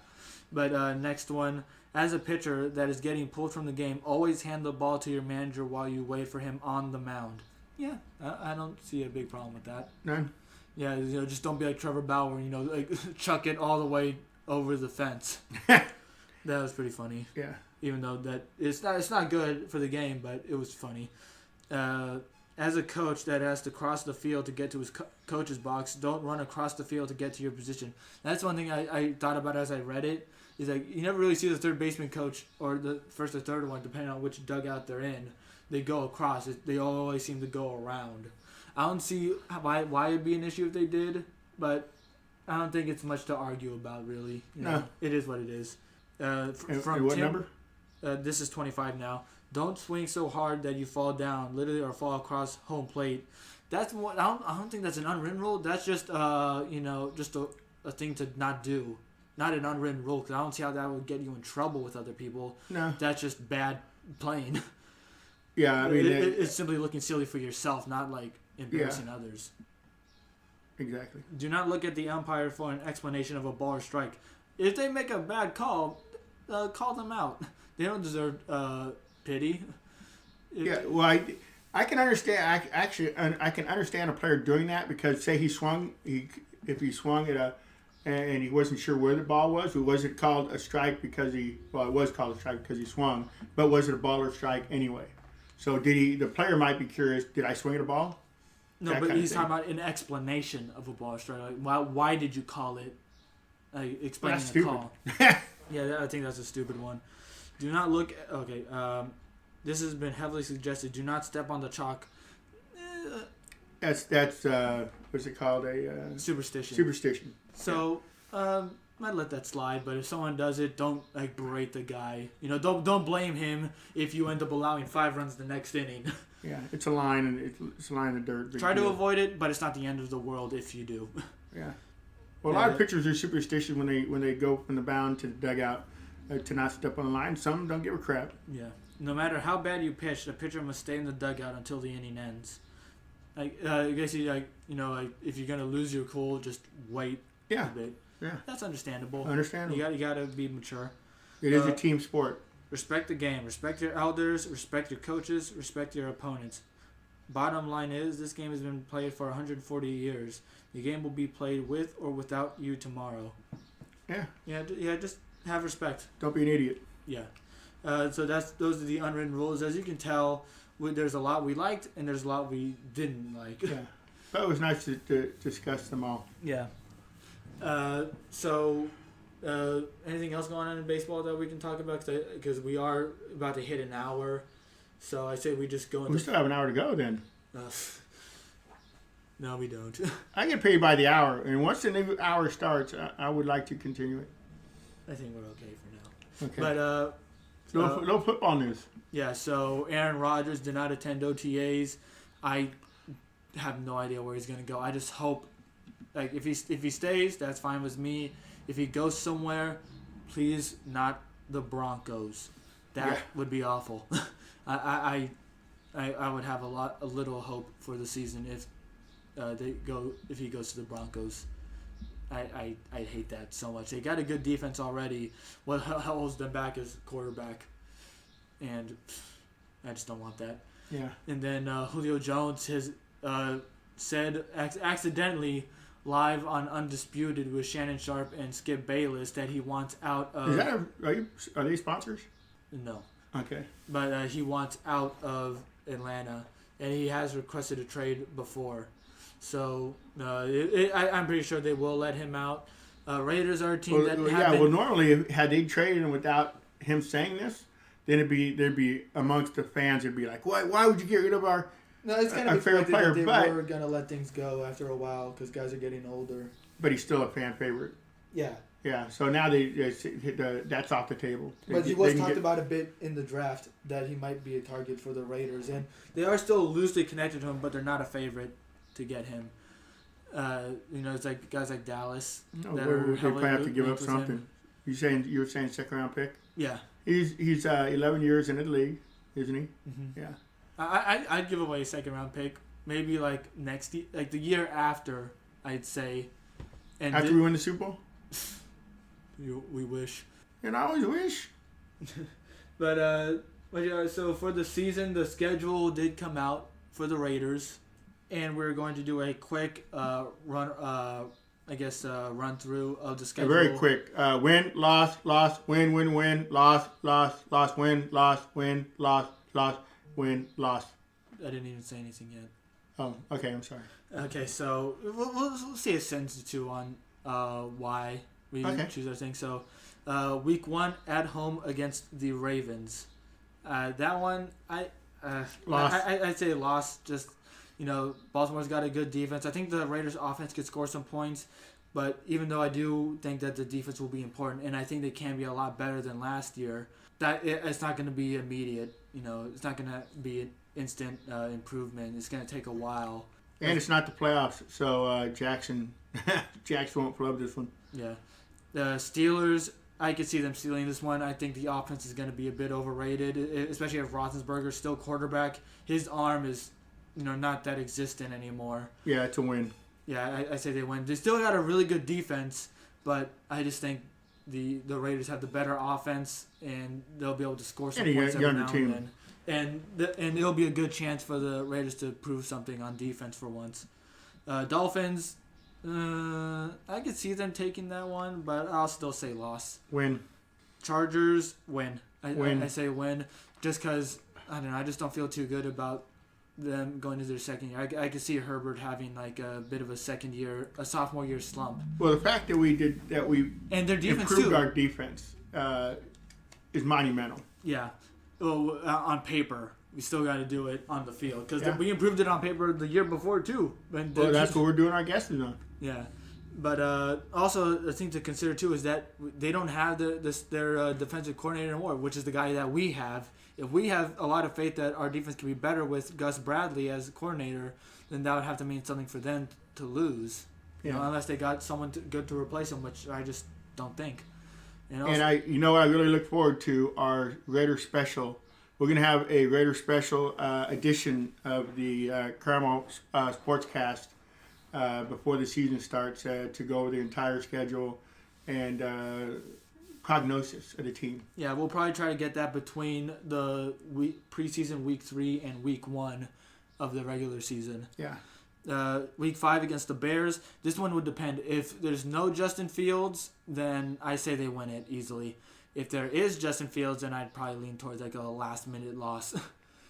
[SPEAKER 1] But next one, as a pitcher that is getting pulled from the game, always hand the ball to your manager while you wait for him on the mound. Yeah, I don't see a big problem with that.
[SPEAKER 2] None.
[SPEAKER 1] Yeah, you know, just don't be like Trevor Bauer, you know, like chuck it all the way over the fence. That was pretty funny.
[SPEAKER 2] Yeah.
[SPEAKER 1] Even though that it's not good for the game, but it was funny. As a coach that has to cross the field to get to his coach's box, don't run across the field to get to your position. That's one thing I thought about as I read it. Is like you never really see the third baseman coach or the first or third one, depending on which dugout they're in. They go across. They always seem to go around. I don't see why it'd be an issue if they did, but I don't think it's much to argue about, really. You know, it is what it is.
[SPEAKER 2] From what number?
[SPEAKER 1] This is 25 now. Don't swing so hard that you fall down, literally, or fall across home plate. That's what I don't think that's an unwritten rule. That's just just a thing to not do. Not an unwritten rule, because I don't see how that would get you in trouble with other people. No. That's just bad playing.
[SPEAKER 2] Yeah, I mean...
[SPEAKER 1] It's simply looking silly for yourself, not, like, embarrassing others.
[SPEAKER 2] Exactly.
[SPEAKER 1] Do not look at the umpire for an explanation of a ball or strike. If they make a bad call, call them out. They don't deserve pity.
[SPEAKER 2] Well, I can understand... I can understand a player doing that, because, say if he swung at and he wasn't sure where the ball was. It wasn't called a strike because it was called a strike because he swung, but was it a ball or strike anyway? So the player might be curious, did I swing at a ball?
[SPEAKER 1] No, but he's talking about an explanation of a ball or strike. Like, why did you call it? Explaining the call. Yeah, I think that's a stupid one. Do not look... Okay, this has been heavily suggested. Do not step on the chalk.
[SPEAKER 2] That's what's it called? A
[SPEAKER 1] superstition.
[SPEAKER 2] Superstition.
[SPEAKER 1] So, I'd let that slide, but if someone does it, don't like berate the guy. You know, don't blame him if you end up allowing 5 runs the next inning.
[SPEAKER 2] Yeah, it's a line, and it's a line in the dirt.
[SPEAKER 1] Try to avoid it, but it's not the end of the world if you do.
[SPEAKER 2] Yeah. Well, a lot of pitchers are superstitious when they go from the mound to the dugout to not step on the line. Some don't give a crap.
[SPEAKER 1] Yeah. No matter how bad you pitch, the pitcher must stay in the dugout until the inning ends. Like, I guess if you're gonna lose your cool, just wait.
[SPEAKER 2] Yeah.
[SPEAKER 1] A bit.
[SPEAKER 2] Yeah.
[SPEAKER 1] That's understandable.
[SPEAKER 2] Understandable.
[SPEAKER 1] You gotta be mature.
[SPEAKER 2] It is a team sport.
[SPEAKER 1] Respect the game. Respect your elders. Respect your coaches. Respect your opponents. Bottom line is, this game has been played for 140 years. The game will be played with or without you tomorrow.
[SPEAKER 2] Yeah.
[SPEAKER 1] Yeah. Just have respect.
[SPEAKER 2] Don't be an idiot.
[SPEAKER 1] Yeah. So those are the unwritten rules. As you can tell, there's a lot we liked and there's a lot we didn't like.
[SPEAKER 2] Yeah. But it was nice to discuss them all.
[SPEAKER 1] Yeah. Anything else going on in baseball that we can talk about? Because we are about to hit an hour. So I say we just go into...
[SPEAKER 2] We still have an hour to go then.
[SPEAKER 1] No, we don't.
[SPEAKER 2] I get paid by the hour. And once the new hour starts, I would like to continue it.
[SPEAKER 1] I think we're okay for now.
[SPEAKER 2] Okay. But no football news.
[SPEAKER 1] Yeah, so Aaron Rodgers did not attend OTAs. I have no idea where he's going to go. I just hope... Like, if he stays, that's fine with me. If he goes somewhere, please not the Broncos. That would be awful. I would have a little hope for the season if he goes to the Broncos. I hate that so much. They got a good defense already. What holds them back is quarterback, and I just don't want that.
[SPEAKER 2] Yeah.
[SPEAKER 1] And then Julio Jones has said accidentally live on Undisputed with Shannon Sharp and Skip Bayless that he wants out of...
[SPEAKER 2] Are they sponsors?
[SPEAKER 1] No.
[SPEAKER 2] Okay.
[SPEAKER 1] But he wants out of Atlanta, and he has requested a trade before. So I'm pretty sure they will let him out. Raiders are a team that
[SPEAKER 2] normally had they traded him without him saying this, then there'd be amongst the fans, it'd be like, why would you get rid of our
[SPEAKER 1] No, it's kind of
[SPEAKER 2] fair player?
[SPEAKER 1] That they were going to let things go after a while because guys are getting older.
[SPEAKER 2] But he's still a fan favorite.
[SPEAKER 1] Yeah.
[SPEAKER 2] Yeah, so now that's off the table.
[SPEAKER 1] But he was talked about a bit in the draft that he might be a target for the Raiders. And they are still loosely connected to him, but they're not a favorite to get him. It's like guys like Dallas.
[SPEAKER 2] No, they probably have to give up something. You were saying second round pick?
[SPEAKER 1] Yeah.
[SPEAKER 2] He's 11 years into the league, isn't he?
[SPEAKER 1] Mm-hmm.
[SPEAKER 2] Yeah.
[SPEAKER 1] I'd give away a second round pick. Maybe like the year after, I'd say. And
[SPEAKER 2] after we win the Super Bowl?
[SPEAKER 1] We wish.
[SPEAKER 2] And I always wish.
[SPEAKER 1] But so for the season, the schedule did come out for the Raiders, and we're going to do a quick run through of the schedule.
[SPEAKER 2] Very quick. Win, loss, win, win, loss, win, loss.
[SPEAKER 1] I didn't even say anything yet.
[SPEAKER 2] Oh, okay. I'm sorry.
[SPEAKER 1] Okay, so we'll say a sentence or two on why we choose our thing. So, week 1 at home against the Ravens. That one, I'd say loss. Just Baltimore's got a good defense. I think the Raiders' offense could score some points, but even though I do think that the defense will be important, and I think they can be a lot better than last year, it's not going to be immediate. It's not going to be an instant improvement. It's going to take a while.
[SPEAKER 2] And it's not the playoffs, so Jackson won't flub this one.
[SPEAKER 1] Yeah. The Steelers, I could see them stealing this one. I think the offense is going to be a bit overrated, especially if Roethlisberger's still quarterback. His arm is, not that existent anymore.
[SPEAKER 2] Yeah, it's a win.
[SPEAKER 1] Yeah, I say they win. They still got a really good defense, but I just think the Raiders have the better offense, and they'll be able to score some points every now and then. And it'll be a good chance for the Raiders to prove something on defense for once. Dolphins, I could see them taking that one, but I'll still say loss.
[SPEAKER 2] Win.
[SPEAKER 1] Chargers, win.
[SPEAKER 2] Win.
[SPEAKER 1] I say win just because, I don't know, I just don't feel too good about them going to their second year. I could see Herbert having like a bit of a sophomore year slump.
[SPEAKER 2] Well, the fact that we
[SPEAKER 1] and their defense
[SPEAKER 2] improved
[SPEAKER 1] too.
[SPEAKER 2] our defense is monumental.
[SPEAKER 1] Yeah. Well, on paper, we still got to do it on the field because we improved it on paper the year before too.
[SPEAKER 2] That's what we're doing our guesses on.
[SPEAKER 1] Yeah, but also a thing to consider too is that they don't have their defensive coordinator anymore, which is the guy that we have. If we have a lot of faith that our defense can be better with Gus Bradley as coordinator, then that would have to mean something for them to lose. Unless they got someone good to replace him, which I just don't think.
[SPEAKER 2] And I really look forward to our Raider special. We're going to have a Raider special edition of the Carmel Sportscast before the season starts to go over the entire schedule and prognosis of the team.
[SPEAKER 1] Yeah, we'll probably try to get that between the preseason week 3 and week 1 of the regular season.
[SPEAKER 2] Yeah.
[SPEAKER 1] Week 5 against the Bears. This one would depend. If there's no Justin Fields, then I say they win it easily. If there is Justin Fields, then I'd probably lean towards like a last-minute loss.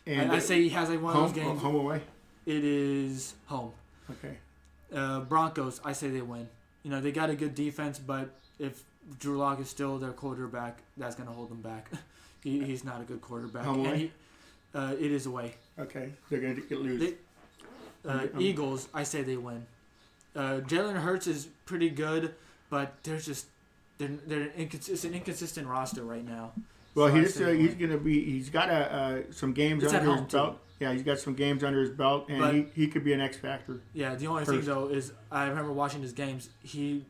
[SPEAKER 1] And I say he has like one of those games.
[SPEAKER 2] Home away?
[SPEAKER 1] It is home.
[SPEAKER 2] Okay.
[SPEAKER 1] Broncos, I say they win. They got a good defense, but if Drew Lock is still their quarterback, that's going to hold them back. He's not a good quarterback.
[SPEAKER 2] Home away?
[SPEAKER 1] It is away.
[SPEAKER 2] Okay. They're going to lose.
[SPEAKER 1] Eagles, I say they win. Jalen Hurts is pretty good, but they're an inconsistent roster right now.
[SPEAKER 2] Well, so he's got some games under his belt. Yeah, he's got some games under his belt, and he could be an X factor.
[SPEAKER 1] Yeah, the only thing though is I remember watching his games. He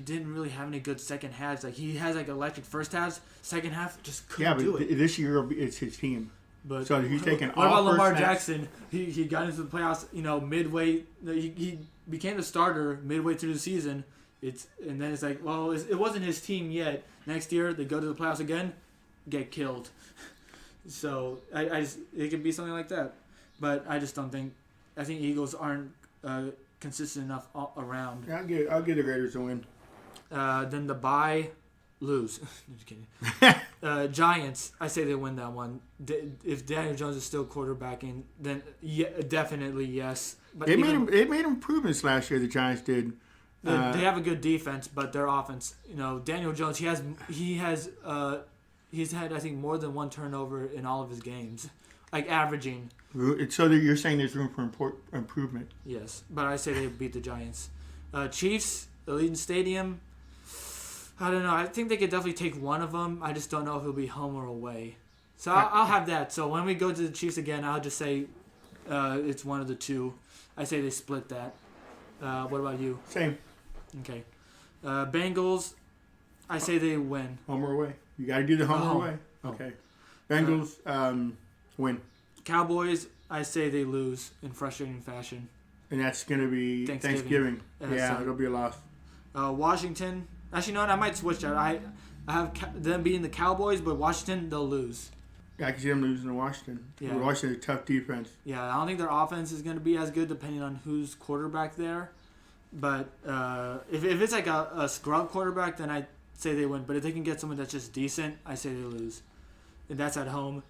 [SPEAKER 1] didn't really have any good second halves. Like he has like electric first halves, second half just couldn't do it.
[SPEAKER 2] Yeah, but this year it's his team.
[SPEAKER 1] But
[SPEAKER 2] so he's taking
[SPEAKER 1] what
[SPEAKER 2] all
[SPEAKER 1] about Lamar
[SPEAKER 2] snaps?
[SPEAKER 1] Jackson? He got into the playoffs, midway. He became the starter midway through the season. And then it's like, well, it wasn't his team yet. Next year they go to the playoffs again, get killed. So it could be something like that, but I just don't think. I think Eagles aren't consistent enough around.
[SPEAKER 2] Yeah, I'll give the Raiders a win.
[SPEAKER 1] Then the bye. lose. Just kidding. Giants, I say they win that one. If Daniel Jones is still quarterbacking, then definitely yes. But
[SPEAKER 2] they made improvements last year. The Giants did.
[SPEAKER 1] They have a good defense, but their offense, Daniel Jones, he's had I think more than one turnover in all of his games, like averaging.
[SPEAKER 2] So you're saying there's room for improvement?
[SPEAKER 1] Yes, but I say they beat the Giants. Chiefs, Allegiant Stadium. I don't know. I think they could definitely take one of them. I just don't know if it'll be home or away. So I'll have that. So when we go to the Chiefs again, I'll just say it's one of the two. I say they split that. What about you?
[SPEAKER 2] Same.
[SPEAKER 1] Okay. Bengals, I say they win.
[SPEAKER 2] Home or away? You got to do the home or away. Okay. Bengals win.
[SPEAKER 1] Cowboys, I say they lose in frustrating fashion.
[SPEAKER 2] And that's going to be Thanksgiving. Yeah, it'll be a loss.
[SPEAKER 1] Washington, actually, no, I might switch that. I have them beating the Cowboys, but Washington, they'll lose.
[SPEAKER 2] Yeah, I can see them losing to Washington. Yeah. Washington's a tough defense.
[SPEAKER 1] Yeah, I don't think their offense is going to be as good depending on who's quarterback there. But if it's like a scrub quarterback, then I say they win. But if they can get someone that's just decent, I say they lose. And that's at home.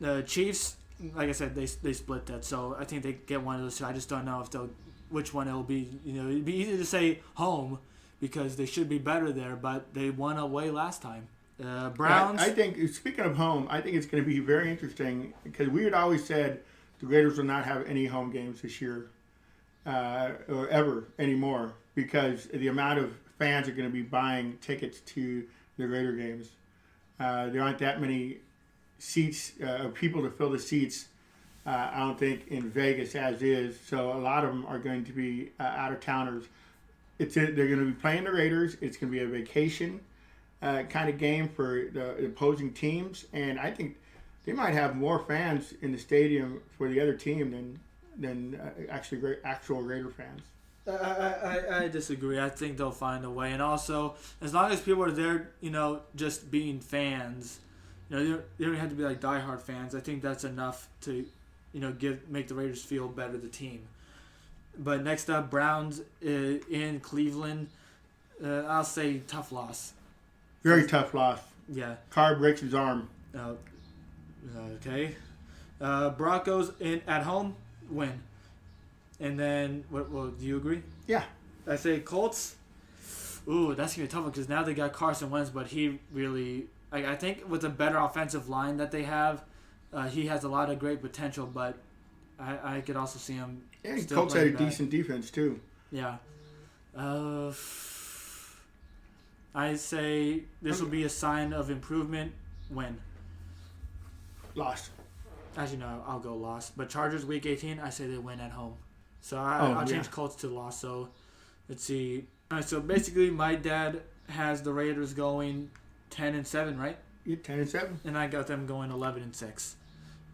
[SPEAKER 1] The Chiefs, like I said, they split that. So I think they get one of those two. I just don't know which one it'll be. It'd be easy to say home because they should be better there, but they won away last time. Browns.
[SPEAKER 2] I think, speaking of home, I think it's going to be very interesting because we had always said the Raiders will not have any home games this year. Or ever anymore because the amount of fans are going to be buying tickets to the Raider games. There aren't that many seats, people to fill the seats, I don't think, in Vegas as is. So a lot of them are going to be out-of-towners. They're going to be playing the Raiders. It's going to be a vacation kind of game for the opposing teams. And I think they might have more fans in the stadium for the other team than actual Raider fans.
[SPEAKER 1] I disagree. I think they'll find a way, and also as long as people are there, just being fans, they don't have to be like diehard fans. I think that's enough to, make the Raiders feel better, the team. But next up, Browns in Cleveland. I'll say tough loss.
[SPEAKER 2] Very tough loss.
[SPEAKER 1] Yeah.
[SPEAKER 2] Carr breaks his arm.
[SPEAKER 1] Okay. Broncos at home. Win. And then, well, do you agree?
[SPEAKER 2] Yeah.
[SPEAKER 1] I say Colts. Ooh, that's going to be a tough one because now they got Carson Wentz, but he really... I think with a better offensive line that they have, he has a lot of great potential, but I could also see him still
[SPEAKER 2] Colts had a decent defense, too.
[SPEAKER 1] Yeah. I say this will be a sign of improvement. Win.
[SPEAKER 2] Lost.
[SPEAKER 1] Actually, no, I'll go lost. But Chargers week 18, I say they win at home. So I'll change Colts to loss. So let's see. All right, so basically, my dad has the Raiders going 10-7, right?
[SPEAKER 2] Yeah, 10-7.
[SPEAKER 1] And I got them going 11-6.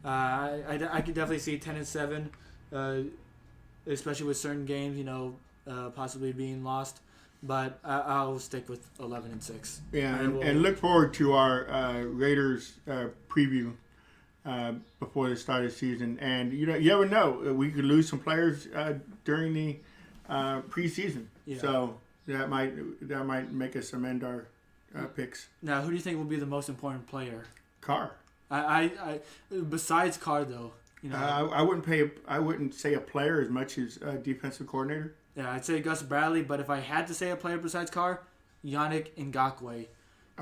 [SPEAKER 1] I could definitely see 10-7, especially with certain games, possibly being lost. But I'll stick with 11-6.
[SPEAKER 2] Yeah, and look forward to our Raiders preview. Before the start of the season, and you never know, we could lose some players during the preseason. Yeah. So that might make us amend our picks.
[SPEAKER 1] Now, who do you think will be the most important player?
[SPEAKER 2] Carr.
[SPEAKER 1] I besides Carr though,
[SPEAKER 2] I wouldn't say a player as much as a defensive coordinator.
[SPEAKER 1] Yeah, I'd say Gus Bradley, but if I had to say a player besides Carr, Yannick Ngakoue.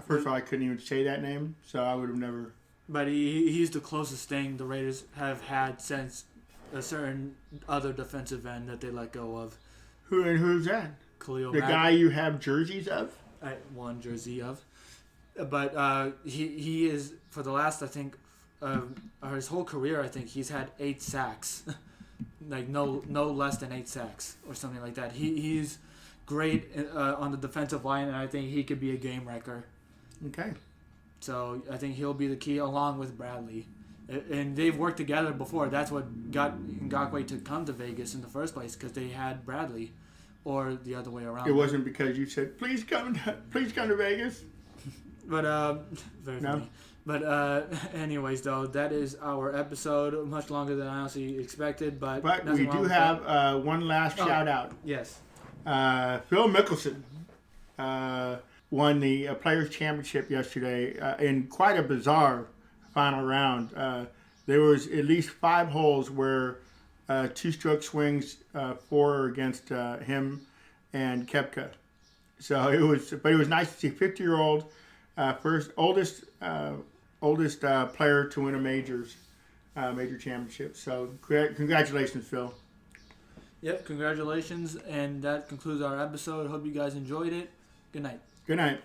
[SPEAKER 2] First of all, I couldn't even say that name, so I would have never.
[SPEAKER 1] But he's the closest thing the Raiders have had since a certain other defensive end that they let go of.
[SPEAKER 2] Who's that?
[SPEAKER 1] Khalil
[SPEAKER 2] Mack. Guy you have jerseys of?
[SPEAKER 1] One jersey of. But he is, for the last, I think, his whole career, I think, he's had 8 sacks. Like, no less than 8 sacks or something like that. He's great on the defensive line, and I think he could be a game wrecker.
[SPEAKER 2] Okay.
[SPEAKER 1] So I think he'll be the key along with Bradley. And they've worked together before. That's what got Ngakoue to come to Vegas in the first place because they had Bradley, or the other way around.
[SPEAKER 2] It wasn't because you said, please come to Vegas.
[SPEAKER 1] But, very funny. But anyways, though, that is our episode. Much longer than I honestly expected. But
[SPEAKER 2] we do have one last shout out.
[SPEAKER 1] Yes.
[SPEAKER 2] Phil Mickelson. won the Players' Championship yesterday in quite a bizarre final round. There was at least 5 holes where two-stroke swings, 4 against him and Koepka. So it was nice to see 50-year-old, oldest player to win a major championship. So congratulations, Phil.
[SPEAKER 1] Yep, congratulations, and that concludes our episode. Hope you guys enjoyed it. Good night.
[SPEAKER 2] Good night.